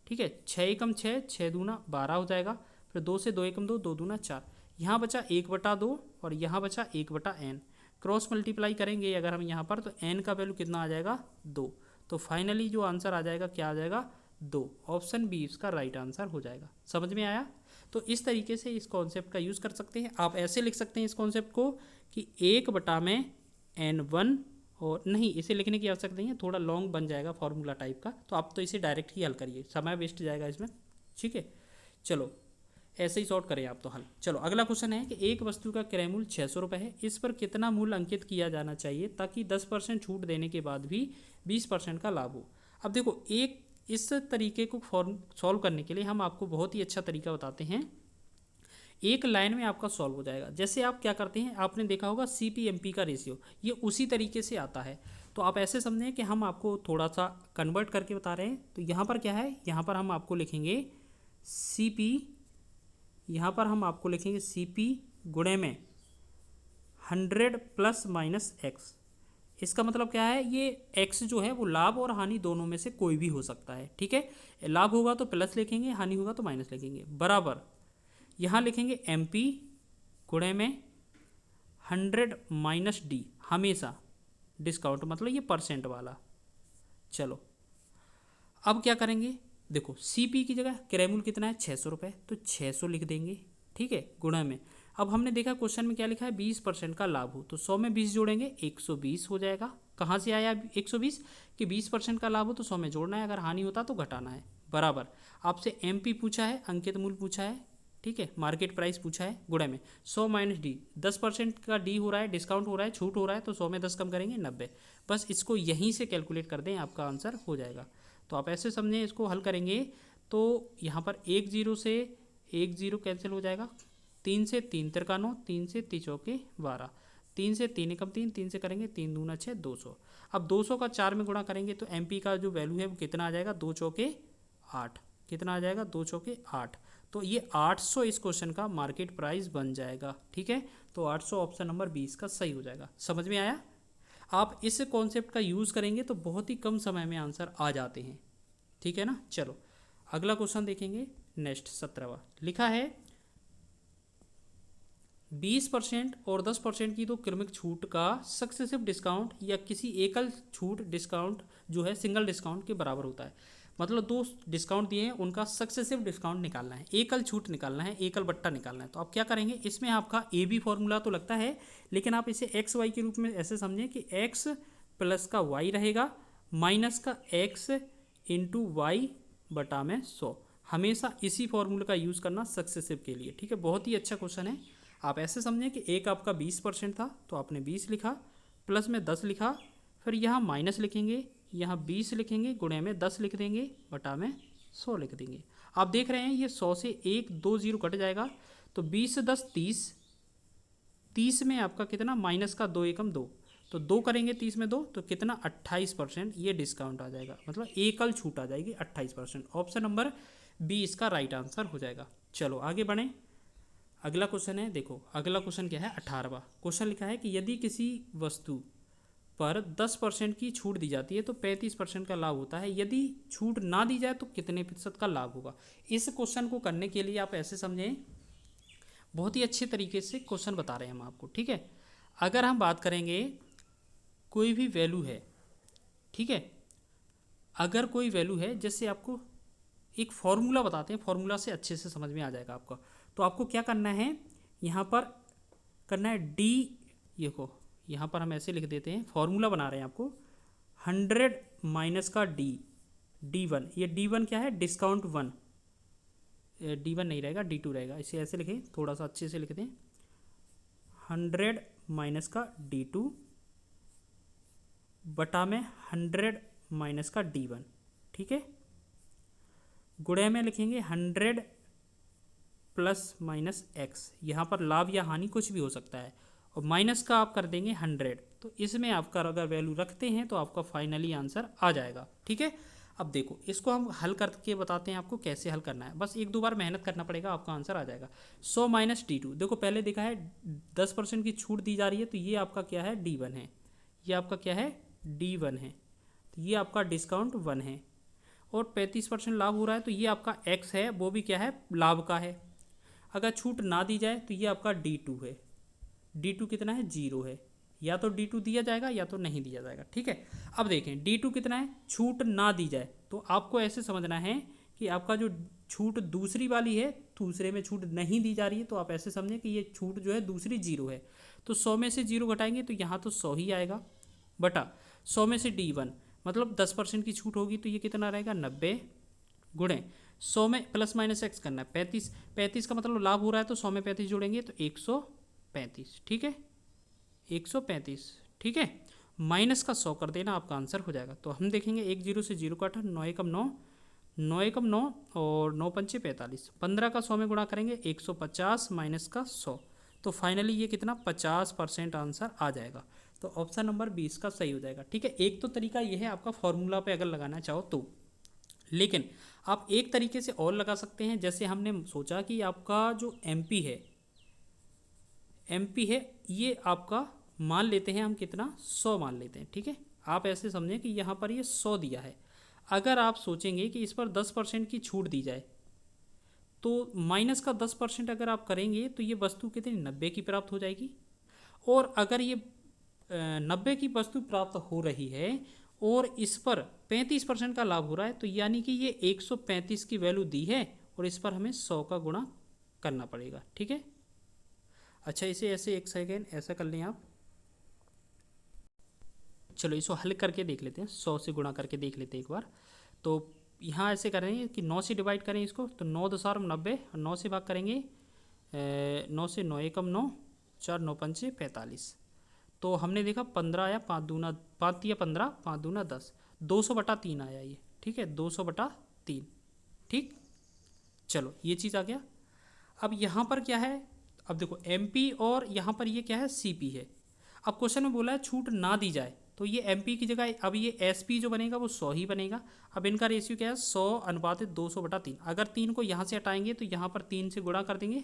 ठीक है। 6 एकम 6 6 दूना 12 हो जाएगा, फिर 2 से 2 एकम 2 2 दूना 4, यहाँ बचा 1/2 और यहाँ बचा 1/n। क्रॉस मल्टीप्लाई करेंगे अगर हम यहाँ पर तो n का वैल्यू कितना आ जाएगा 2। तो फाइनली जो आंसर आ जाएगा क्या आ जाएगा 2, ऑप्शन बी इसका राइट आंसर हो जाएगा। समझ में आया। तो इस तरीके से इस कॉन्सेप्ट का यूज़ कर सकते हैं। आप ऐसे लिख सकते हैं इस कॉन्सेप्ट को कि 1/n1, और नहीं इसे लिखने की आवश्यकता नहीं है, थोड़ा लॉन्ग बन जाएगा फॉर्मूला टाइप का, तो आप तो इसे डायरेक्ट ही हल करिए, समय वेस्ट जाएगा इसमें। ठीक है, चलो ऐसे ही सॉर्ट करें आप तो हल। चलो अगला क्वेश्चन है कि एक वस्तु का क्रय मूल्य 600 रुपये है, इस पर कितना मूल्य अंकित किया जाना चाहिए ताकि 10% छूट देने के बाद भी 20% का लाभ हो। अब देखो एक इस तरीके को सॉल्व करने के लिए हम आपको बहुत ही अच्छा तरीका बताते हैं, एक लाइन में आपका सॉल्व हो जाएगा। जैसे आप क्या करते हैं, आपने देखा होगा CP/MP का रेशियो, ये उसी तरीके से आता है। तो आप ऐसे समझें कि हम आपको थोड़ा सा कन्वर्ट करके बता रहे हैं। तो यहाँ पर क्या है, यहाँ पर हम आपको लिखेंगे CP, यहाँ पर हम आपको लिखेंगे CP गुणे में 100 ± x। इसका मतलब क्या है, ये x जो है वो लाभ और हानि दोनों में से कोई भी हो सकता है। ठीक है, लाभ होगा तो प्लस लिखेंगे, हानि होगा तो माइनस लिखेंगे, बराबर यहाँ लिखेंगे MP गुणे में 100 - D, हमेशा डिस्काउंट मतलब ये परसेंट वाला। चलो अब क्या करेंगे, देखो CP की जगह क्रय मूल्य कितना है 600 रुपये, तो 600 लिख देंगे। ठीक है, गुणा में अब हमने देखा क्वेश्चन में क्या लिखा है 20% का लाभ हो, तो 100 में 20 जोड़ेंगे 120 हो जाएगा। कहाँ से आया 120 कि 20% का लाभ हो तो 100 में जोड़ना है, अगर हानि होता तो घटाना है, बराबर। आपसे MP पूछा है, अंकित मूल्य पूछा है, ठीक है, मार्केट प्राइस पूछा है, गुणे में 100 - D, 10% का D हो रहा है, डिस्काउंट हो रहा है, छूट हो रहा है, तो 100 में 10 कम करेंगे 90। बस इसको यहीं से कैलकुलेट कर दें, आपका आंसर हो जाएगा। तो आप ऐसे समझें, इसको हल करेंगे तो यहाँ पर 1 0 से 1 0 कैंसिल हो जाएगा, 3 से 3 तिरका 9, 3 से 3 चौके 12, 3 से 3 एकम 3, 3 से करेंगे 3 दूना 6, 200। अब 200 का 4 में गुणा करेंगे तो MP का जो वैल्यू है वो कितना आ जाएगा, 2 चौके 8, कितना आ जाएगा 2 चौके 8। तो ये 800 इस क्वेश्चन का मार्केट प्राइस बन जाएगा। ठीक है, तो 800 ऑप्शन नंबर 20 का सही हो जाएगा। समझ में आया? आप इस कॉन्सेप्ट का यूज़ करेंगे तो बहुत ही कम समय में आंसर आ जाते हैं। ठीक है ना, चलो अगला क्वेश्चन देखेंगे। नेक्स्ट 17वां लिखा है 20% और 10% की तो क्रमिक छूट का सक्सेसिव डिस्काउंट या किसी एकल छूट डिस्काउंट जो है सिंगल डिस्काउंट के बराबर होता है। मतलब दो डिस्काउंट दिए हैं, उनका सक्सेसिव डिस्काउंट निकालना है, एकल छूट निकालना है, एकल बट्टा निकालना है। तो आप क्या करेंगे, इसमें आपका AB फॉर्मूला तो लगता है, लेकिन आप इसे XY के रूप में ऐसे समझें कि X प्लस का Y रहेगा माइनस का X इंटू वाई बटा में 100। हमेशा इसी फॉर्मूले का यूज़ करना सक्सेसिव के लिए। ठीक है, बहुत ही अच्छा क्वेश्चन है। आप ऐसे समझें कि एक आपका 20% था तो आपने 20 लिखा, प्लस में 10 लिखा, फिर यहाँ माइनस लिखेंगे, यहाँ 20 लिखेंगे, गुणे में 10 लिख देंगे, बटा में 100 लिख देंगे। आप देख रहे हैं ये 100 से 1 2 0 कट जाएगा, तो 20 से 10 30, 30 में आपका कितना माइनस का 2 एकम 2, तो 2 करेंगे 30 में 2 तो कितना 28% ये डिस्काउंट आ जाएगा, मतलब एकल छूट आ जाएगी 28%। ऑप्शन नंबर बी इसका राइट आंसर हो जाएगा। चलो आगे बढ़ें, अगला क्वेश्चन है। देखो अगला क्वेश्चन क्या है, 18वां क्वेश्चन लिखा है कि यदि किसी वस्तु पर 10% की छूट दी जाती है तो 35% का लाभ होता है, यदि छूट ना दी जाए तो कितने प्रतिशत का लाभ होगा। इस क्वेश्चन को करने के लिए आप ऐसे समझें, बहुत ही अच्छे तरीके से क्वेश्चन बता रहे हैं हम आपको। ठीक है, अगर हम बात करेंगे कोई भी वैल्यू है, ठीक है, अगर कोई वैल्यू है, जैसे आपको एक फॉर्मूला बताते हैं, फॉर्मूला से अच्छे से समझ में आ जाएगा आपका। तो आपको क्या करना है, यहाँ पर करना है D, ये को यहाँ पर हम ऐसे लिख देते हैं, फॉर्मूला बना रहे हैं आपको 100 माइनस का D1, ये D1 क्या है, डिस्काउंट 1, D1 नहीं रहेगा D2 रहेगा, इसे ऐसे लिखें, थोड़ा सा अच्छे से लिख दें, 100 माइनस का D2 बटा में 100 माइनस का D1। ठीक है, गुणे में लिखेंगे 100 प्लस माइनस x, यहाँ पर लाभ या हानि कुछ भी हो सकता है, और माइनस का आप कर देंगे 100। तो इसमें आपका अगर वैल्यू रखते हैं तो आपका फाइनली आंसर आ जाएगा। ठीक है, अब देखो इसको हम हल करके बताते हैं आपको कैसे हल करना है, बस एक दो बार मेहनत करना पड़ेगा, आपका आंसर आ जाएगा। 100 माइनस D2, देखो पहले देखा है 10% की छूट दी जा रही है, तो ये आपका क्या है D1 है, ये आपका क्या है D1 है, तो ये आपका डिस्काउंट 1 है, और 35% लाभ हो रहा है, तो ये आपका X है, वो भी क्या है लाभ का है। अगर छूट ना दी जाए तो ये आपका D2 है, D2 कितना है 0 है, या तो D2 दिया जाएगा या तो नहीं दिया जाएगा। ठीक है, अब देखें D2 कितना है, छूट ना दी जाए, तो आपको ऐसे समझना है कि आपका जो छूट दूसरी वाली है दूसरे में छूट नहीं दी जा रही है, तो आप ऐसे समझें कि ये छूट जो है दूसरी जीरो है। तो 100 में से जीरो घटाएंगे तो यहाँ तो 100 ही आएगा, बटा 100 में से D1 मतलब 10% की छूट होगी, तो ये कितना रहेगा 90 गुणे 100 में प्लस माइनस एक्स करना है 35, 35 का मतलब लाभ हो रहा है तो 100 में 35 जोड़ेंगे तो 135, ठीक है 135, ठीक है। माइनस का 100 कर देना, आपका आंसर हो जाएगा। तो हम देखेंगे 1 जीरो से जीरो काटा, 9 एकम 9, 9 एकम 9 और 9 पंचे 45, 15 का 100 में गुणा करेंगे 150 माइनस का 100, तो फाइनली ये कितना 50% आंसर आ जाएगा। तो ऑप्शन नंबर 20 का सही हो जाएगा, ठीक है। एक तो तरीका ये है आपका फॉर्मूला पे अगर लगाना चाहो तो, लेकिन आप एक तरीके से और लगा सकते हैं। जैसे हमने सोचा कि आपका जो एमपी है ये आपका मान लेते हैं हम कितना 100 मान लेते हैं, ठीक है। आप ऐसे समझें कि यहाँ पर ये 100 दिया है, अगर आप सोचेंगे कि इस पर 10% की छूट दी जाए तो माइनस का 10% अगर आप करेंगे तो ये वस्तु कितनी 90 की प्राप्त हो जाएगी। और अगर ये 90 की वस्तु प्राप्त हो रही है और इस पर 35% का लाभ हो रहा है, तो यानी कि ये 135 की वैल्यू दी है और इस पर हमें 100 का गुणा करना पड़ेगा, ठीक है। अच्छा इसे ऐसे एक सेकेंड ऐसा कर लें आप, चलो इसको हल करके देख लेते हैं, 100 से गुणा करके देख लेते हैं एक बार। तो यहाँ ऐसे करेंगे कि 9 से डिवाइड करें इसको, तो 9 दसार 90 और 9 से भाग करेंगे 9 से 9 एकम 9, 4 9 पंचे 45, तो हमने देखा 15 आया, 5 दूना 5 या 15, 5 दूना 10, 200/3 आया ये, ठीक है 200/3, ठीक। चलो ये चीज़ आ गया। अब यहाँ पर क्या है, अब देखो एमपी और यहाँ पर ये क्या है सीपी है। अब क्वेश्चन में बोला है छूट ना दी जाए, तो ये एमपी की जगह अब ये एसपी जो बनेगा वो 100 ही बनेगा। अब इनका रेशियो क्या है 100:200/3। अगर 3 को यहाँ से हटाएंगे तो यहाँ पर 3 से गुणा कर देंगे,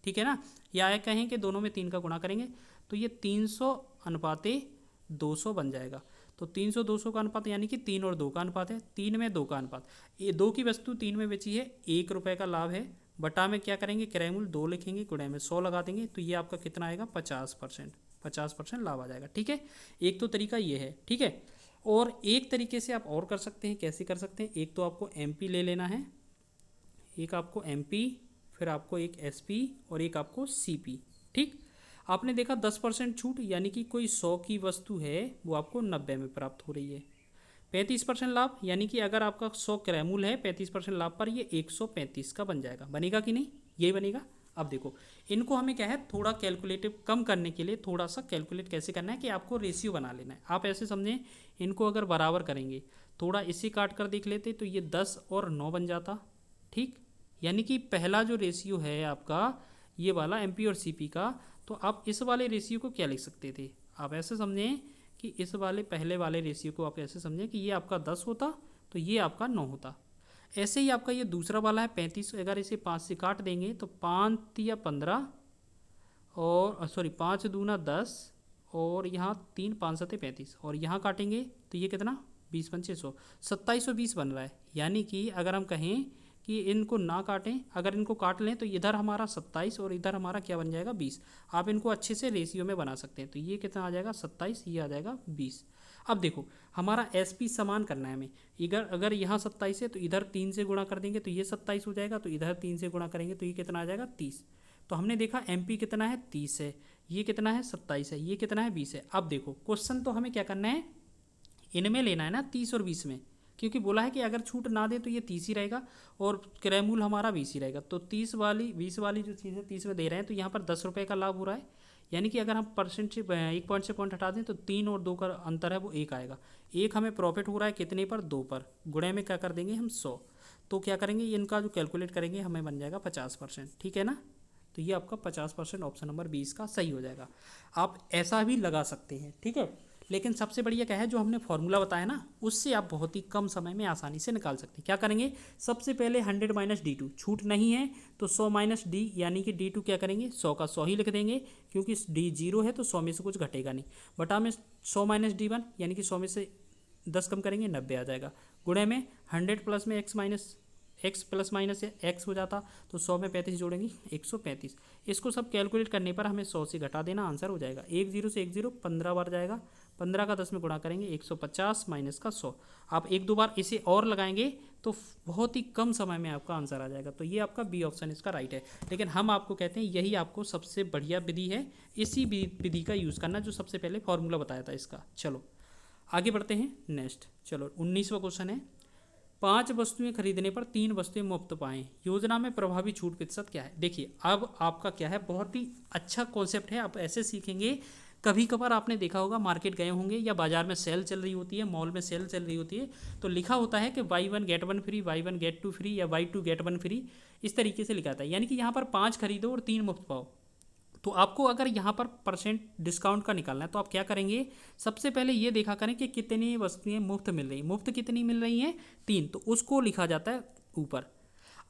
ठीक है ना, या कहें कि दोनों में 3 का गुणा करेंगे तो ये 300:200 बन जाएगा। तो 300-200 का अनुपात यानी कि 3 और 2 का अनुपात है, 3 में 2 का अनुपात, ये 2 की वस्तु 3 में बेची है, 1 रुपये का लाभ है, बटा में क्या करेंगे किराए मूल्य 2 लिखेंगे, गुणे में 100 लगा देंगे, तो ये आपका कितना आएगा 50% लाभ आ जाएगा, ठीक है। एक तो तरीका ये है, ठीक है। और एक तरीके से आप और कर सकते हैं, कैसे कर सकते हैं, एक तो आपको एमपी ले लेना है, एक आपको एमपी, फिर आपको एक एसपी और एक आपको सीपी, ठीक। आपने देखा 10% छूट यानी कि कोई 100 की वस्तु है वो आपको 90 में प्राप्त हो रही है। 35% लाभ यानी कि अगर आपका 100 क्रय मूल्य है 35% लाभ पर ये 135 का बन जाएगा, बनेगा कि नहीं, यही बनेगा। अब देखो इनको हमें क्या है थोड़ा कैलकुलेटिव कम करने के लिए थोड़ा सा कैलकुलेट कैसे करना है कि आपको रेशियो बना लेना है। आप ऐसे समझें इनको अगर बराबर करेंगे, थोड़ा इसी काट कर देख लेते तो ये 10 और 9 बन जाता, ठीक। यानी कि पहला जो रेशियो है आपका ये वाला एमपी और सीपी का, तो आप इस वाले रेशियो को क्या लिख सकते थे, आप ऐसे समझें कि इस वाले पहले वाले रेशियो को आप ऐसे समझें कि ये आपका 10 होता तो ये आपका 9 होता। ऐसे ही आपका ये दूसरा वाला है 35, अगर इसे 5 से काट देंगे तो 5 या 15 और सॉरी 5 दूना 10 और यहाँ 3 5 7 35 और यहाँ काटेंगे तो ये कितना 20 पंचे 100, 2720 बन रहा है। यानी कि अगर हम कहें कि इनको ना काटें, अगर इनको काट लें तो इधर हमारा 27 और इधर हमारा क्या बन जाएगा 20। आप इनको अच्छे से रेशियो में बना सकते हैं, तो ये कितना आ जाएगा 27, ये आ जाएगा 20। अब देखो हमारा एसपी समान करना है हमें, इधर अगर यहाँ 27 है तो इधर 3 से गुणा कर देंगे तो ये 27 हो जाएगा, तो इधर 3 से गुणा करेंगे तो ये कितना आ जाएगा 30। तो हमने देखा एमपी कितना है 30 है, ये कितना है 27 है, ये कितना है 20 है। अब देखो क्वेश्चन तो हमें क्या करना है इनमें लेना है ना 30 और 20 में, क्योंकि बोला है कि अगर छूट ना दे तो ये 30 ही रहेगा और क्रय मूल्य हमारा 20 ही रहेगा। तो 30 वाली 20 वाली जो चीज़ है 30 में दे रहे हैं तो यहाँ पर 10 रुपये का लाभ हो रहा है। यानी कि अगर हम परसेंट से एक पॉइंट से पॉइंट हटा दें तो 3 और 2 का अंतर है वो 1 आएगा। एक हमें प्रॉफिट हो रहा है कितने पर 2 पर, गुणे में क्या कर देंगे हम 100, तो क्या करेंगे इनका जो कैलकुलेट करेंगे हमें बन जाएगा 50%, ठीक है ना। तो ये आपका 50% ऑप्शन नंबर 20 का सही हो जाएगा। आप ऐसा भी लगा सकते हैं, ठीक है। लेकिन सबसे बढ़िया क्या है जो हमने फॉर्मूला बताया ना उससे आप बहुत ही कम समय में आसानी से निकाल सकते हैं। क्या करेंगे सबसे पहले 100 माइनस D2, छूट नहीं है तो 100 माइनस D यानी कि D2 क्या करेंगे 100 का 100 ही लिख देंगे, क्योंकि D 0 है तो 100 में से कुछ घटेगा नहीं, बटा में 100 माइनस D1 यानी कि 100 में से 10 कम करेंगे 90 आ जाएगा, गुणे में 100 प्लस में x प्लस माइनस x हो जाता, तो 100 में 35 जोड़ेंगे 135। इसको सब कैलकुलेट करने पर हमें 100 से घटा देना, आंसर हो जाएगा 1 0 से 1 0 15 बार जाएगा, 15 का 10 में गुणा करेंगे 150 माइनस का 100। आप एक दो बार इसे और लगाएंगे तो बहुत ही कम समय में आपका आंसर आ जाएगा। तो ये आपका बी ऑप्शन इसका राइट है। लेकिन हम आपको कहते हैं यही आपको सबसे बढ़िया विधि है, इसी विधि का यूज़ करना जो सबसे पहले फॉर्मूला बताया था इसका। चलो आगे बढ़ते हैं नेक्स्ट। चलो 19वां क्वेश्चन है, 5 वस्तुएं खरीदने पर 3 वस्तुएं मुफ्त पाएं, योजना में प्रभावी छूट प्रतिशत क्या है। देखिए अब आपका क्या है, बहुत ही अच्छा कॉन्सेप्ट है, आप ऐसे सीखेंगे। कभी कभार आपने देखा होगा, मार्केट गए होंगे या बाजार में सेल चल रही होती है, मॉल में सेल चल रही होती है, तो लिखा होता है कि buy 1 get 1 free, buy 1 get 2 free या बाई 2 गेट 1 फ्री, इस तरीके से लिखा था। यानी कि यहाँ पर 5 खरीदो और 3 मुफ्त पाओ। तो आपको अगर यहाँ पर परसेंट डिस्काउंट का निकालना है तो आप क्या करेंगे, सबसे पहले ये देखा करें कि कितनी वस्तुएं मुफ्त मिल रही, मुफ्त कितनी मिल रही हैं, 3, तो उसको लिखा जाता है ऊपर।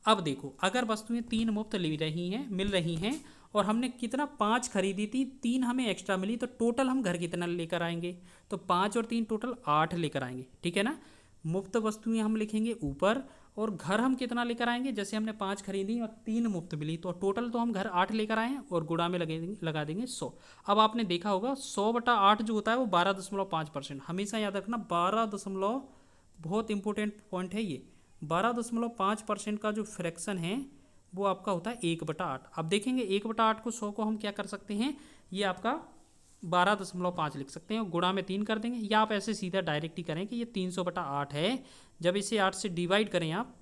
अब देखो अगर वस्तुएं 3 मुफ्त मिल रही हैं और हमने कितना 5 खरीदी थी, 3 हमें एक्स्ट्रा मिली, तो टोटल हम घर कितना लेकर आएंगे, तो 5 और 3 टोटल 8 लेकर आएंगे, ठीक है ना। मुफ्त वस्तुएं हम लिखेंगे ऊपर और घर हम कितना लेकर आएंगे, जैसे हमने 5 खरीदी और 3 मुफ्त मिली, तो टोटल तो हम घर 8 लेकर आए हैं और गुणा में लगा देंगे 100। अब आपने देखा होगा 100/8 जो होता है वो 12.5%। हमेशा याद रखना 12 बहुत इंपॉर्टेंट पॉइंट है ये, 12.5% का जो फ्रैक्शन है वो आपका होता है 1/8। अब देखेंगे 1/8 को 100 को हम क्या कर सकते हैं, ये आपका 12.5 लिख सकते हैं और गुणा में 3 कर देंगे, या आप ऐसे सीधा डायरेक्ट ही करें कि ये 300/8 है। जब इसे 8 से डिवाइड करें आप,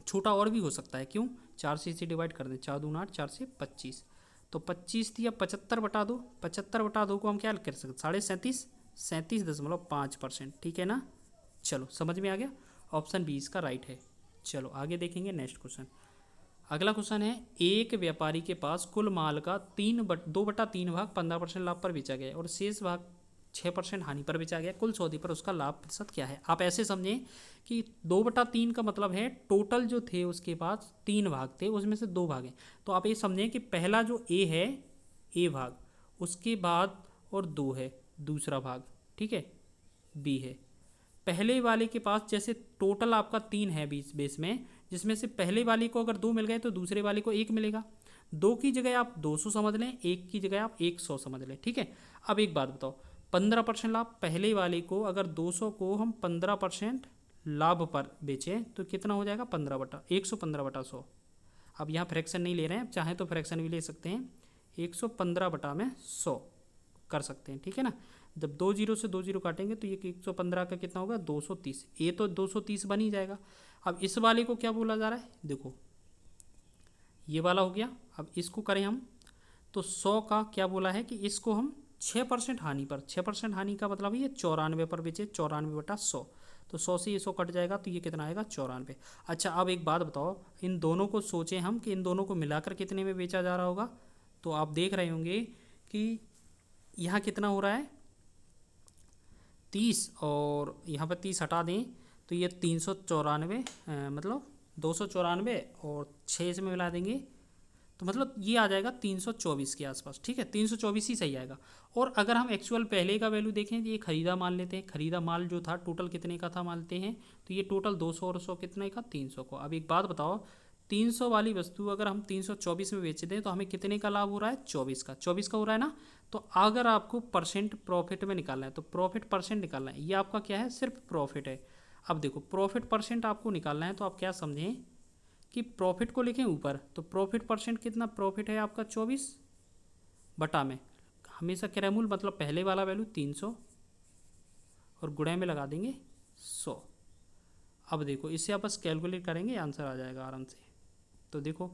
छोटा और भी हो सकता है, क्यों, 4 से इसे डिवाइड कर दें, 4 दूना 8, 4 से 25, तो 25 दिया 75/2, 75/2 को हम क्या कर सकते, 37.5, 37.5%, ठीक है ना। चलो समझ में आ गया, ऑप्शन बी इसका राइट है। चलो आगे देखेंगे नेक्स्ट क्वेश्चन। अगला क्वेश्चन है, एक व्यापारी के पास कुल माल का 2/3 भाग 15% लाभ पर बेचा गया और शेष भाग 6% हानि पर बेचा गया, कुल सौदे पर उसका लाभ प्रतिशत क्या है। आप ऐसे समझें कि 2/3 का मतलब है टोटल जो थे उसके पास 3 भाग थे, उसमें से 2 भाग हैं। तो आप ये समझें कि पहला जो ए है, ए भाग, उसके बाद और 2 है दूसरा भाग, ठीक है, बी है। पहले वाले के पास जैसे टोटल आपका 3 है बीच बेस में, जिसमें से पहले वाले को अगर 2 मिल गए तो दूसरे वाले को 1 मिलेगा। 2 की जगह आप 200 समझ लें, 1 की जगह आप 100 समझ लें, ठीक है। अब एक बात बताओ, 15% लाभ, पहले वाले को अगर 200 को हम 15% लाभ पर बेचें तो कितना हो जाएगा, 115/100। अब यहाँ फ्रैक्शन नहीं ले रहे हैं, चाहे तो फ्रैक्शन भी ले सकते हैं, 115/100 कर सकते हैं, ठीक है ना। जब 2 जीरो से 2 जीरो काटेंगे तो ये 115 का कितना होगा, 230, ये तो 230 बन ही जाएगा। अब इस वाले को क्या बोला जा रहा है, देखो ये वाला हो गया। अब इसको करें हम तो 100 का क्या बोला है कि इसको हम 6% हानि पर, 6% हानि का मतलब ये 94 पर बेचे, 94/100, तो 100 से ये 100 कट जाएगा तो ये कितना आएगा, 94। अच्छा अब एक बात बताओ, इन दोनों को सोचें हम कि इन दोनों को मिलाकर कितने में बेचा जा रहा होगा, तो आप देख रहे होंगे कि यहाँ कितना हो रहा है 30, और यहाँ पर 30 हटा दें तो ये 394, मतलब 294 और 6 इसमें मिला देंगे तो मतलब ये आ जाएगा 324 के आसपास, ठीक है, 324 ही सही आएगा। और अगर हम एक्चुअल पहले का वैल्यू देखें तो ये खरीदा माल लेते हैं, खरीदा माल जो था टोटल कितने का था मानते हैं, तो ये टोटल 200 और 100 कितने का, 300 को। अब एक बात बताओ, 300 वाली वस्तु अगर हम 324 में बेच दें तो हमें कितने का लाभ हो रहा है, 24 का, 24 का हो रहा है ना। तो अगर आपको परसेंट प्रॉफिट में निकालना है तो प्रॉफिट परसेंट निकालना है, ये आपका क्या है, सिर्फ प्रॉफिट है। अब देखो प्रॉफिट परसेंट आपको निकालना है तो आप क्या समझें कि प्रॉफिट को लिखें ऊपर, तो प्रॉफिट परसेंट कितना, प्रॉफिट है आपका 24 बटा में हमेशा कैरेमूल मतलब पहले वाला वैल्यू 300 और गुणे में लगा देंगे 100। अब देखो इससे आप बस कैलकुलेट करेंगे आंसर आ जाएगा आराम से। तो देखो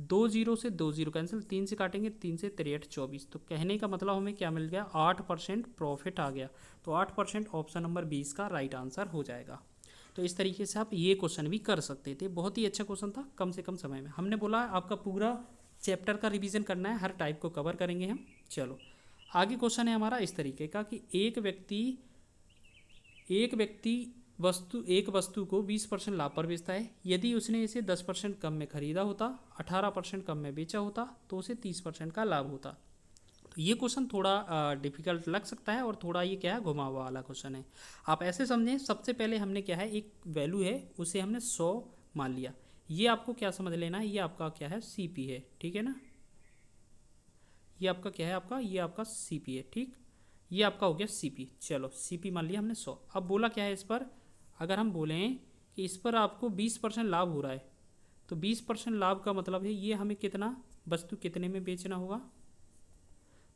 2 जीरो से 2 जीरो कैंसिल, 3 से काटेंगे, 3 से 63 24, तो कहने का मतलब हमें क्या मिल गया, 8% प्रॉफिट आ गया। तो 8% ऑप्शन नंबर 20 का राइट आंसर हो जाएगा। तो इस तरीके से आप ये क्वेश्चन भी कर सकते थे, बहुत ही अच्छा क्वेश्चन था, कम से कम समय में। हमने बोला आपका पूरा चैप्टर का रिवीजन करना है, हर टाइप को कवर करेंगे हम। चलो आगे क्वेश्चन है हमारा इस तरीके का कि एक व्यक्ति एक वस्तु को 20% लाभ पर बेचता है, यदि उसने इसे 10% कम में खरीदा होता, 18% कम में बेचा होता तो उसे 30% का लाभ होता। तो ये क्वेश्चन थोड़ा डिफिकल्ट लग सकता है और थोड़ा ये क्या है, घुमा हुआ वाला क्वेश्चन है। आप ऐसे समझें, सबसे पहले हमने क्या है, एक वैल्यू है उसे हमने 100 मान लिया, ये आपको क्या समझ लेना है, ये आपका क्या है, CP है, ठीक है ना। ये आपका क्या है, ये आपका CP है, ठीक, ये आपका हो गया CP। चलो CP मान लिया हमने 100। अब बोला क्या है इस पर, अगर हम बोलें कि कि इस पर आपको 20% लाभ हो रहा है, तो 20% लाभ का मतलब है ये हमें कितना वस्तु कितने में बेचना होगा,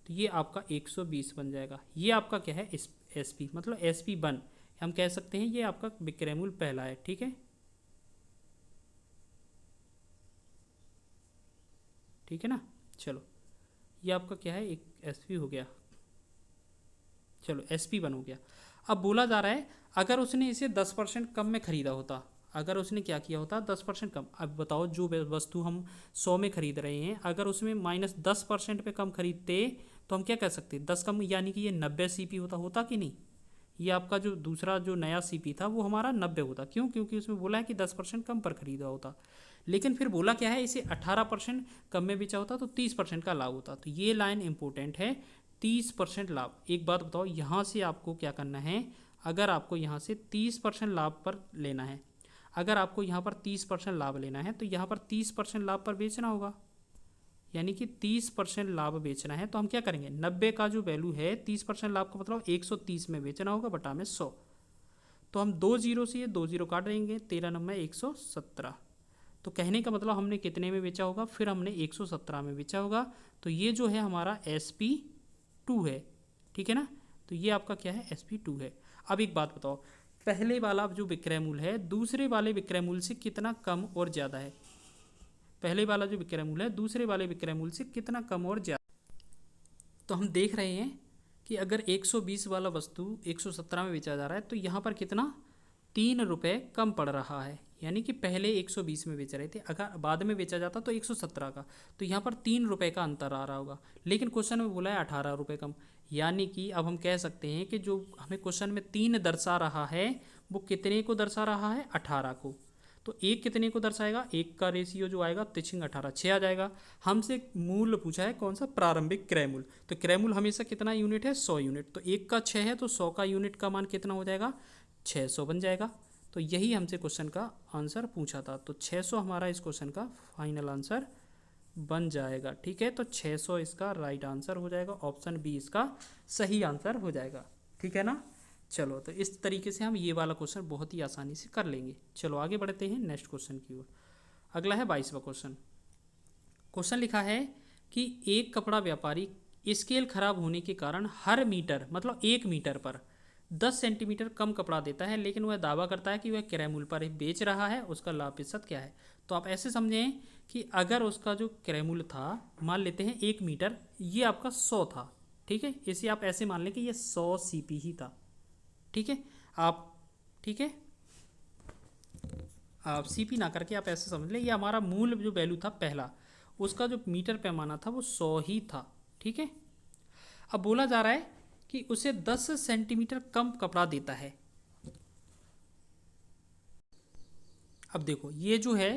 तो ये आपका 120 बन जाएगा। ये आपका क्या है, एस पी मतलब एस पी वन हम कह सकते हैं, ये आपका विक्रय मूल्य पहला है। ठीक है, ठीक है ना। चलो ये आपका क्या है, एक एस पी हो गया, चलो एस पी वन हो गया। अब बोला जा रहा है अगर उसने इसे 10% कम में खरीदा होता, अगर उसने क्या किया होता 10% कम। अब बताओ जो वस्तु हम 100 में खरीद रहे हैं, अगर उसमें -10% पे कम खरीदते तो हम क्या कह सकते, 10 कम यानी कि ये 90 सीपी होता कि नहीं। ये आपका जो दूसरा जो नया सीपी था वो हमारा 90 होता, क्यों, क्योंकि उसमें बोला है कि 10% कम पर खरीदा होता। लेकिन फिर बोला क्या है, इसे 18% कम में बेचा होता तो 30% का लाभ होता। तो ये लाइन इंपॉर्टेंट है, 30% लाभ। एक बात बताओ, यहाँ से आपको क्या करना है, अगर आपको यहाँ से 30% लाभ पर लेना है, अगर आपको यहाँ पर 30% लाभ लेना है तो यहाँ पर 30% लाभ पर बेचना होगा, यानी कि 30% लाभ बेचना है तो हम क्या करेंगे, 90 का जो वैल्यू है 30% लाभ का मतलब 130 में बेचना होगा बटा में 100। तो हम 2 जीरो से ये 2 जीरो काट देंगे, 13 नंबर 117। तो कहने का मतलब हमने कितने में बेचा होगा, फिर हमने 117 में बेचा होगा। तो ये जो है हमारा SP2 है, ठीक है ना। तो ये आपका क्या है, SP2 है। अब एक बात बताओ, पहले वाला जो विक्रय मूल्य है दूसरे वाले विक्रय मूल्य से कितना कम और ज़्यादा है, पहले वाला जो विक्रय मूल्य है दूसरे वाले विक्रय मूल्य से कितना कम और ज़्यादा। तो हम देख रहे हैं कि अगर 120 वाला वस्तु 117 में बेचा जा रहा है तो यहाँ पर कितना 3 रुपये कम पड़ रहा है, यानी कि पहले 120 में बेच रहे थे, अगर बाद में बेचा जाता तो 117 का, तो यहाँ पर 3 रुपये का अंतर आ रहा होगा। लेकिन क्वेश्चन में बोला है 18 रुपये कम, यानी कि अब हम कह सकते हैं कि जो हमें क्वेश्चन में 3 दर्शा रहा है वो कितने को दर्शा रहा है, 18 को। तो एक कितने को दर्शाएगा, एक का रेशियो जो आएगा तिछिंग 18 6 आ जाएगा। हमसे मूल्य पूछा है कौन सा, प्रारंभिक क्रय मूल्य। तो क्रय मूल्य हमेशा कितना यूनिट है, 100 यूनिट। तो एक का 6 है तो 100 का यूनिट का मान कितना हो जाएगा, 600 बन जाएगा। तो यही हमसे क्वेश्चन का आंसर पूछा था, तो 600 हमारा इस क्वेश्चन का फाइनल आंसर बन जाएगा। ठीक है, तो 600 इसका राइट आंसर हो जाएगा, ऑप्शन बी इसका सही आंसर हो जाएगा। ठीक है ना। चलो तो इस तरीके से हम ये वाला क्वेश्चन बहुत ही आसानी से कर लेंगे। चलो आगे बढ़ते हैं नेक्स्ट क्वेश्चन की ओर। अगला है 22वां क्वेश्चन। क्वेश्चन लिखा है कि एक कपड़ा व्यापारी स्केल खराब होने के कारण हर मीटर मतलब 1 मीटर पर 10 सेंटीमीटर कम कपड़ा देता है, लेकिन वह दावा करता है कि वह क्रय मूल्य पर ही बेच रहा है, उसका लाभ प्रतिशत क्या है। तो आप ऐसे समझें कि अगर उसका जो क्रय मूल्य था, मान लेते हैं 1 मीटर, ये आपका 100 था, ठीक है, इसे आप ऐसे मान लें कि ये 100 सीपी ही था। ठीक है, आप ठीक है, आप सीपी ना करके आप ऐसे समझ लें ये हमारा मूल जो वैल्यू था पहला, उसका जो मीटर पैमाना था वो 100 ही था। ठीक है, अब बोला जा रहा है कि उसे 10 सेंटीमीटर कम कपड़ा देता है। अब देखो ये जो है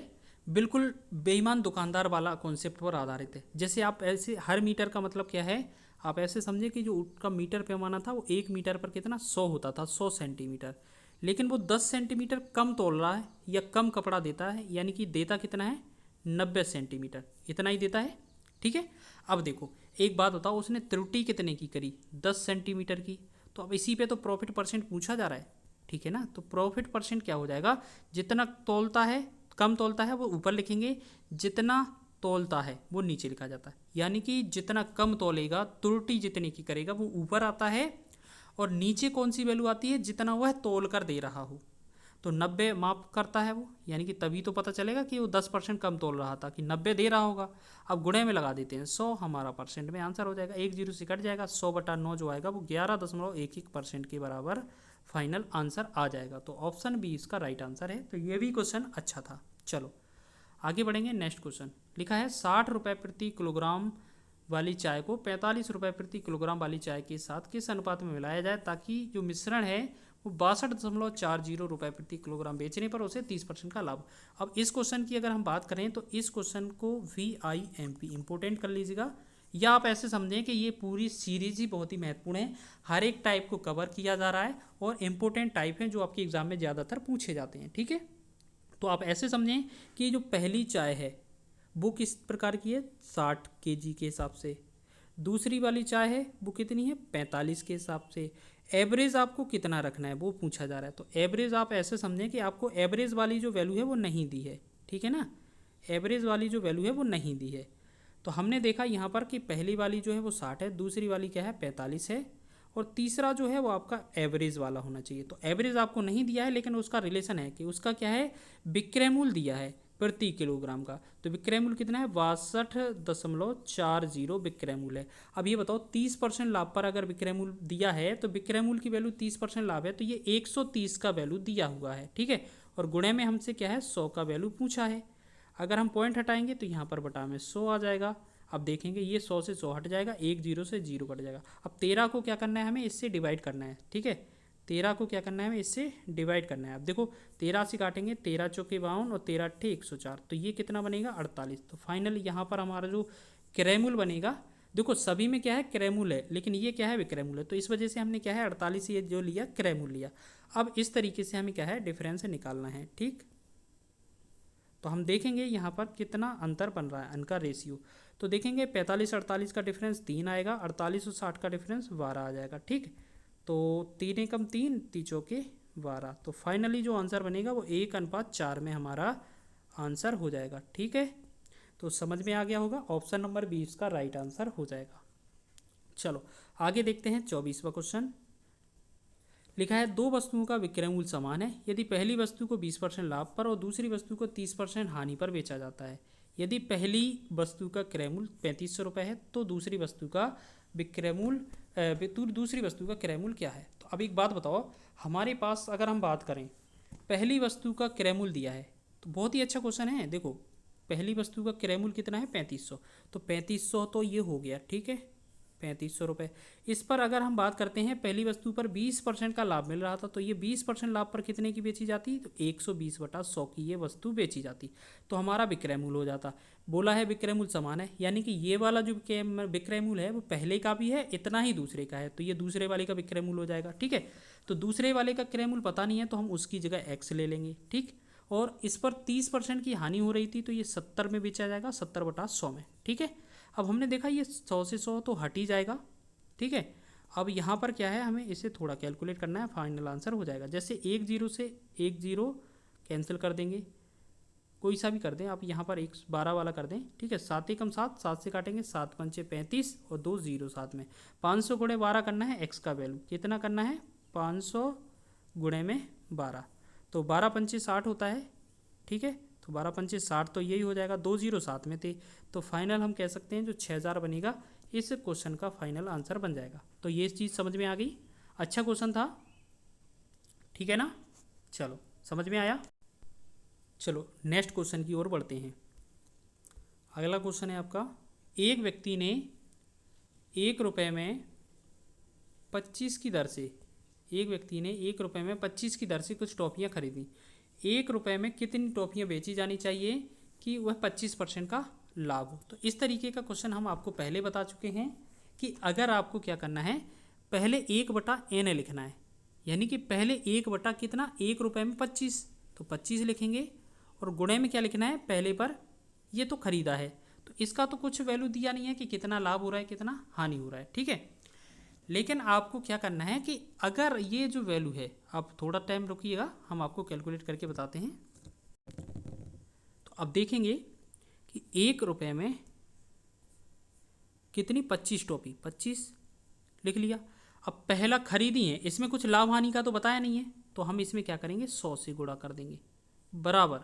बिल्कुल बेईमान दुकानदार वाला कॉन्सेप्ट पर आधारित है। जैसे आप ऐसे हर मीटर का मतलब क्या है, आप ऐसे समझे कि जो उसका मीटर पैमाना था वो 1 मीटर पर कितना 100 होता था, 100 सेंटीमीटर, लेकिन वो 10 सेंटीमीटर कम तोल रहा है या कम कपड़ा देता है, यानी कि देता कितना है 90 सेंटीमीटर, इतना ही देता है। ठीक है, अब देखो एक बात बताओ, उसने त्रुटि कितने की करी, 10 सेंटीमीटर की। तो अब इसी पे तो प्रॉफिट परसेंट पूछा जा रहा है, ठीक है ना। तो प्रॉफिट परसेंट क्या हो जाएगा, जितना तोलता है कम तोलता है वो ऊपर लिखेंगे, जितना तोलता है वो नीचे लिखा जाता है। यानी कि जितना कम तोलेगा, त्रुटि जितने की करेगा वो ऊपर आता है, और नीचे कौन सी वैल्यू आती है, जितना वह तोल कर दे रहा हो। तो 90 माप करता है वो, यानी कि तभी तो पता चलेगा कि वो 10% कम तोल रहा था, कि 90 दे रहा होगा। अब गुणे में लगा देते हैं 100, हमारा परसेंट में आंसर हो जाएगा, 1 जीरो से कट जाएगा, 100/9 जो आएगा वो 11.11% के बराबर फाइनल आंसर आ जाएगा। तो ऑप्शन बी इसका राइट आंसर है। तो ये भी क्वेश्चन अच्छा था। चलो आगे बढ़ेंगे, नेक्स्ट क्वेश्चन लिखा है 60 रुपये प्रति किलोग्राम वाली चाय को 45 रुपये प्रति किलोग्राम वाली चाय के साथ किस अनुपात में मिलाया जाए ताकि जो मिश्रण है वो 62.40 रुपये प्रति किलोग्राम बेचने पर उसे 30% का लाभ। अब इस क्वेश्चन की अगर हम बात करें तो इस क्वेश्चन को VIMP इंपोर्टेंट कर लीजिएगा, या आप ऐसे समझें कि ये पूरी सीरीज ही बहुत ही महत्वपूर्ण है, हर एक टाइप को कवर किया जा रहा है और इम्पोर्टेंट टाइप हैं जो आपके एग्जाम में ज़्यादातर पूछे जाते हैं। ठीक है, तो आप ऐसे समझें कि जो पहली चाय है वो किस प्रकार की है, 60 kg के हिसाब से। दूसरी वाली चाय है वो कितनी है 45 के हिसाब से। एवरेज आपको कितना रखना है वो पूछा जा रहा है। तो एवरेज आप ऐसे समझें कि आपको एवरेज वाली जो वैल्यू है वो नहीं दी है, ठीक है ना, एवरेज वाली जो वैल्यू है वो नहीं दी है। तो हमने देखा यहाँ पर कि पहली वाली जो है वो 60 है, दूसरी वाली क्या है 45 है, और तीसरा जो है वो आपका एवरेज वाला होना चाहिए। तो एवरेज आपको नहीं दिया है, लेकिन उसका रिलेशन है कि उसका क्या है विक्रय मूल्य दिया है प्रति किलोग्राम का। तो विक्रय मूल्य कितना है 62.40 विक्रय मूल्य है। अब ये बताओ 30% लाभ पर अगर विक्रय मूल्य दिया है तो विक्रय मूल्य की वैल्यू 30% लाभ है तो ये 130 का वैल्यू दिया हुआ है, ठीक है। और गुणे में हमसे क्या है 100 का वैल्यू पूछा है। अगर हम पॉइंट हटाएंगे तो यहाँ पर बटा में 100 आ जाएगा। अब देखेंगे ये 100 से 100 हट जाएगा, एक जीरो से जीरो कट जाएगा। अब 13 को क्या करना है हमें इससे डिवाइड करना है, ठीक है। 13 को क्या करना है हमें इससे डिवाइड करना है। अब देखो 13 से काटेंगे 13 चौके 52 और 13 अट्ठे 104, तो ये कितना बनेगा 48। तो फाइनल यहाँ पर हमारा जो क्रय मूल्य बनेगा, देखो सभी में क्या है क्रय मूल्य है, लेकिन ये क्या है विक्रय मूल्य, तो इस वजह से हमने क्या है 48 ये जो लिया क्रय मूल्य लिया। अब इस तरीके से हमें क्या है डिफरेंस निकालना है, ठीक। तो हम देखेंगे यहाँ पर कितना अंतर बन रहा है इनका रेशियो। तो देखेंगे 45 48 का डिफरेंस 3 आएगा, 48 और 60 का डिफरेंस 12 आ जाएगा, ठीक। तो 3 एकम 3 3 चौके 12, तो फाइनली जो आंसर बनेगा वो 1:4 में हमारा आंसर हो जाएगा, ठीक है। तो समझ में आ गया होगा, ऑप्शन नंबर 20 का राइट आंसर हो जाएगा। चलो आगे देखते हैं 24वां क्वेश्चन। लिखा है दो वस्तुओं का विक्रय मूल्य समान है यदि पहली वस्तु को 20% लाभ पर और दूसरी वस्तु को 30% हानि पर बेचा जाता है। यदि पहली वस्तु का क्रय मूल्य 3500 रुपये है तो दूसरी वस्तु का विक्रय मूल्य दूसरी वस्तु का क्रय मूल्य क्या है। तो अब एक बात बताओ, हमारे पास अगर हम बात करें पहली वस्तु का क्रय मूल्य दिया है, तो बहुत ही अच्छा क्वेश्चन है। देखो पहली वस्तु का क्रय मूल्य कितना है 3500, तो 3500 तो ये हो गया, ठीक है 3500 रुपये। इस पर अगर हम बात करते हैं पहली वस्तु पर 20% का लाभ मिल रहा था, तो ये 20% लाभ पर कितने की बेची जाती, तो 120/100 की ये वस्तु बेची जाती, तो हमारा विक्रय मूल्य हो जाता। बोला है विक्रय मूल्य समान है, यानी कि ये वाला जो विक्रय मूल्य है वो पहले का भी है इतना ही दूसरे का है, तो ये दूसरे वाले का विक्रय मूल्य हो जाएगा, ठीक है। तो दूसरे वाले का क्रय मूल्य पता नहीं है तो हम उसकी जगह एक्स ले लेंगे, ठीक। और इस पर 30% की हानि हो रही थी तो ये 70 में बेचा जाएगा, 70/100 में, ठीक है। अब हमने देखा ये 100 से 100 तो हट ही जाएगा, ठीक है। अब यहाँ पर क्या है हमें इसे थोड़ा कैलकुलेट करना है, फाइनल आंसर हो जाएगा। जैसे 1 0 से 1 0 कैंसिल कर देंगे, कोई सा भी कर दें आप, यहाँ पर 12 वाला कर दें, ठीक है। 7 एकम 7, 7 से काटेंगे 7 पंचे 35 और 2 0 साथ में 500 गुणे 12 करना है, एक्स का वैल्यू कितना करना है 500 गुणे में 12, तो 12 पंचे 60 होता है, ठीक है। तो 12 पंचे 60 तो यही हो जाएगा, 2 0 साथ में थे, तो फाइनल हम कह सकते हैं जो 6000 बनेगा इस क्वेश्चन का फाइनल आंसर बन जाएगा। तो ये चीज़ समझ में आ गई, अच्छा क्वेश्चन था, ठीक है ना। चलो समझ में आया। चलो नेक्स्ट क्वेश्चन की ओर बढ़ते हैं। अगला क्वेश्चन है आपका, एक व्यक्ति ने 1 रुपये में 25 की दर से, एक व्यक्ति ने 1 रुपये में 25 की दर से कुछ टॉफियाँ खरीदी। 1 रुपये में कितनी टॉफियाँ बेची जानी चाहिए कि वह 25% का लाभ हो। तो इस तरीके का क्वेश्चन हम आपको पहले बता चुके हैं कि अगर आपको क्या करना है पहले 1/n लिखना है, यानी कि पहले 1 बटा कितना 1 रुपये में 25, तो 25 लिखेंगे, और गुणे में क्या लिखना है पहले पर ये तो खरीदा है, तो इसका तो कुछ वैल्यू दिया नहीं है कि कितना लाभ हो रहा है कितना हानि हो रहा है, ठीक है। लेकिन आपको क्या करना है कि अगर ये जो वैल्यू है, आप थोड़ा टाइम रुकिएगा हम आपको कैलकुलेट करके बताते हैं। तो अब देखेंगे कि 1 रुपये में कितनी 25 टॉफी, 25 लिख लिया। अब पहला खरीदी है, इसमें कुछ लाभ हानि का तो बताया नहीं है, तो हम इसमें क्या करेंगे 100 से गुणा कर देंगे बराबर।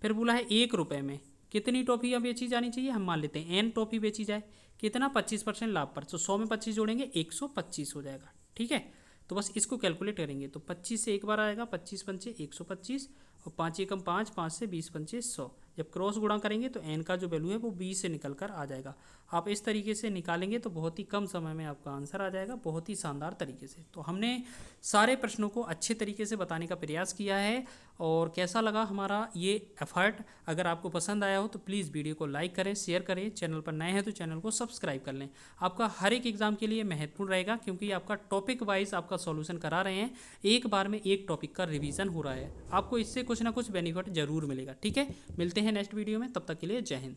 फिर बोला है 1 रुपये में कितनी टॉफियाँ बेची जानी चाहिए, हम मान लेते हैं n टॉफी बेची जाए, कितना 25% लाभ पर, तो 100 में 25 जोड़ेंगे 125 हो जाएगा, ठीक है। तो बस इसको कैलकुलेट करेंगे, तो 25 से एक बार आएगा 25 पंचे 125 और 5 एकम 5, 5 से 20 पंचे 100। जब क्रॉस गुणा करेंगे तो n का जो वैल्यू है वो 20 से निकल कर आ जाएगा। आप इस तरीके से निकालेंगे तो बहुत ही कम समय में आपका आंसर आ जाएगा, बहुत ही शानदार तरीके से। तो हमने सारे प्रश्नों को अच्छे तरीके से बताने का प्रयास किया है, और कैसा लगा हमारा ये एफर्ट, अगर आपको पसंद आया हो तो प्लीज़ वीडियो को लाइक करें, शेयर करें, चैनल पर नए हैं तो चैनल को सब्सक्राइब कर लें। आपका हर एक एग्ज़ाम के लिए महत्वपूर्ण रहेगा, क्योंकि आपका टॉपिक वाइज आपका सॉल्यूशन करा रहे हैं, एक बार में एक टॉपिक का रिवीजन हो रहा है, आपको इससे कुछ ना कुछ बेनिफिट जरूर मिलेगा, ठीक है। मिलते हैं नेक्स्ट वीडियो में, तब तक के लिए जय हिंद।